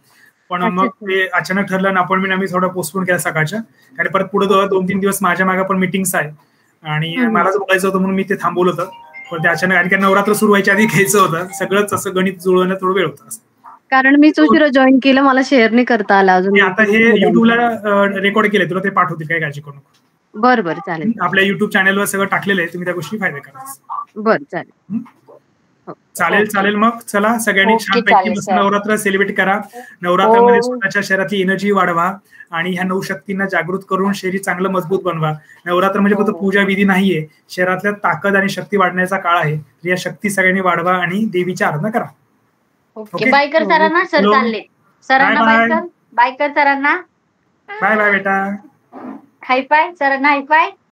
Speaker 1: पण मग ते अचानक ठरलं आणि अपॉइंटमेंट आम्ही थोडं पोस्टपोन केला सकाळच्या. आणि परत पुढे 2-3 दिवस माझ्या मागे पण मिटिंग्स आहे आणि मलाच बोलायचं होतं म्हणून मी ते थांबवलं होतं. पण ते अचानक, आणि नवरात्र सुरू व्हायच्या आधी घ्यायचं होतं, सगळंच असं गणित जुळवण्यात थोडं वेळ होता.
Speaker 5: कारण मी उशिरा जॉईन केलं, मला शेअर नाही करता आला अजून.
Speaker 1: मी आता हे युट्यूबला रेकॉर्ड केले, तुला ते पाठवतील, काही काळजी करू नको.
Speaker 5: बरं चालेल.
Speaker 1: आपल्या युट्यूब चॅनलवर सगळं टाकलेलं आहे, तुम्ही त्या गोष्टी फायदा करा.
Speaker 5: बरं चालेल.
Speaker 1: चालेल. मग चला सगळ्यांनी छानपैकी मस्त नवरात्र सेलिब्रेट करा. नवरात्रामध्ये स्वतःच्या शरीरातली एनर्जी वाढवा आणि ह्या 9 शक्तींना जागृत करून शरीर चांगलं मजबूत बनवा. नवरात्र म्हणजे फक्त पूजा विधी नाहीये, शरीरातल्या ताकद आणि शक्ती वाढण्याचा काळ आहे. या शक्ती सगळ्यांनी वाढवा आणि देवीची आराधना करा.
Speaker 3: ओके, बाय कर सरांना. सर चालले. सरांना बाय कर. बाय कर सरांना.
Speaker 1: बाय बाय बेटा.
Speaker 3: हाय पाय सरांना. हाय पाय.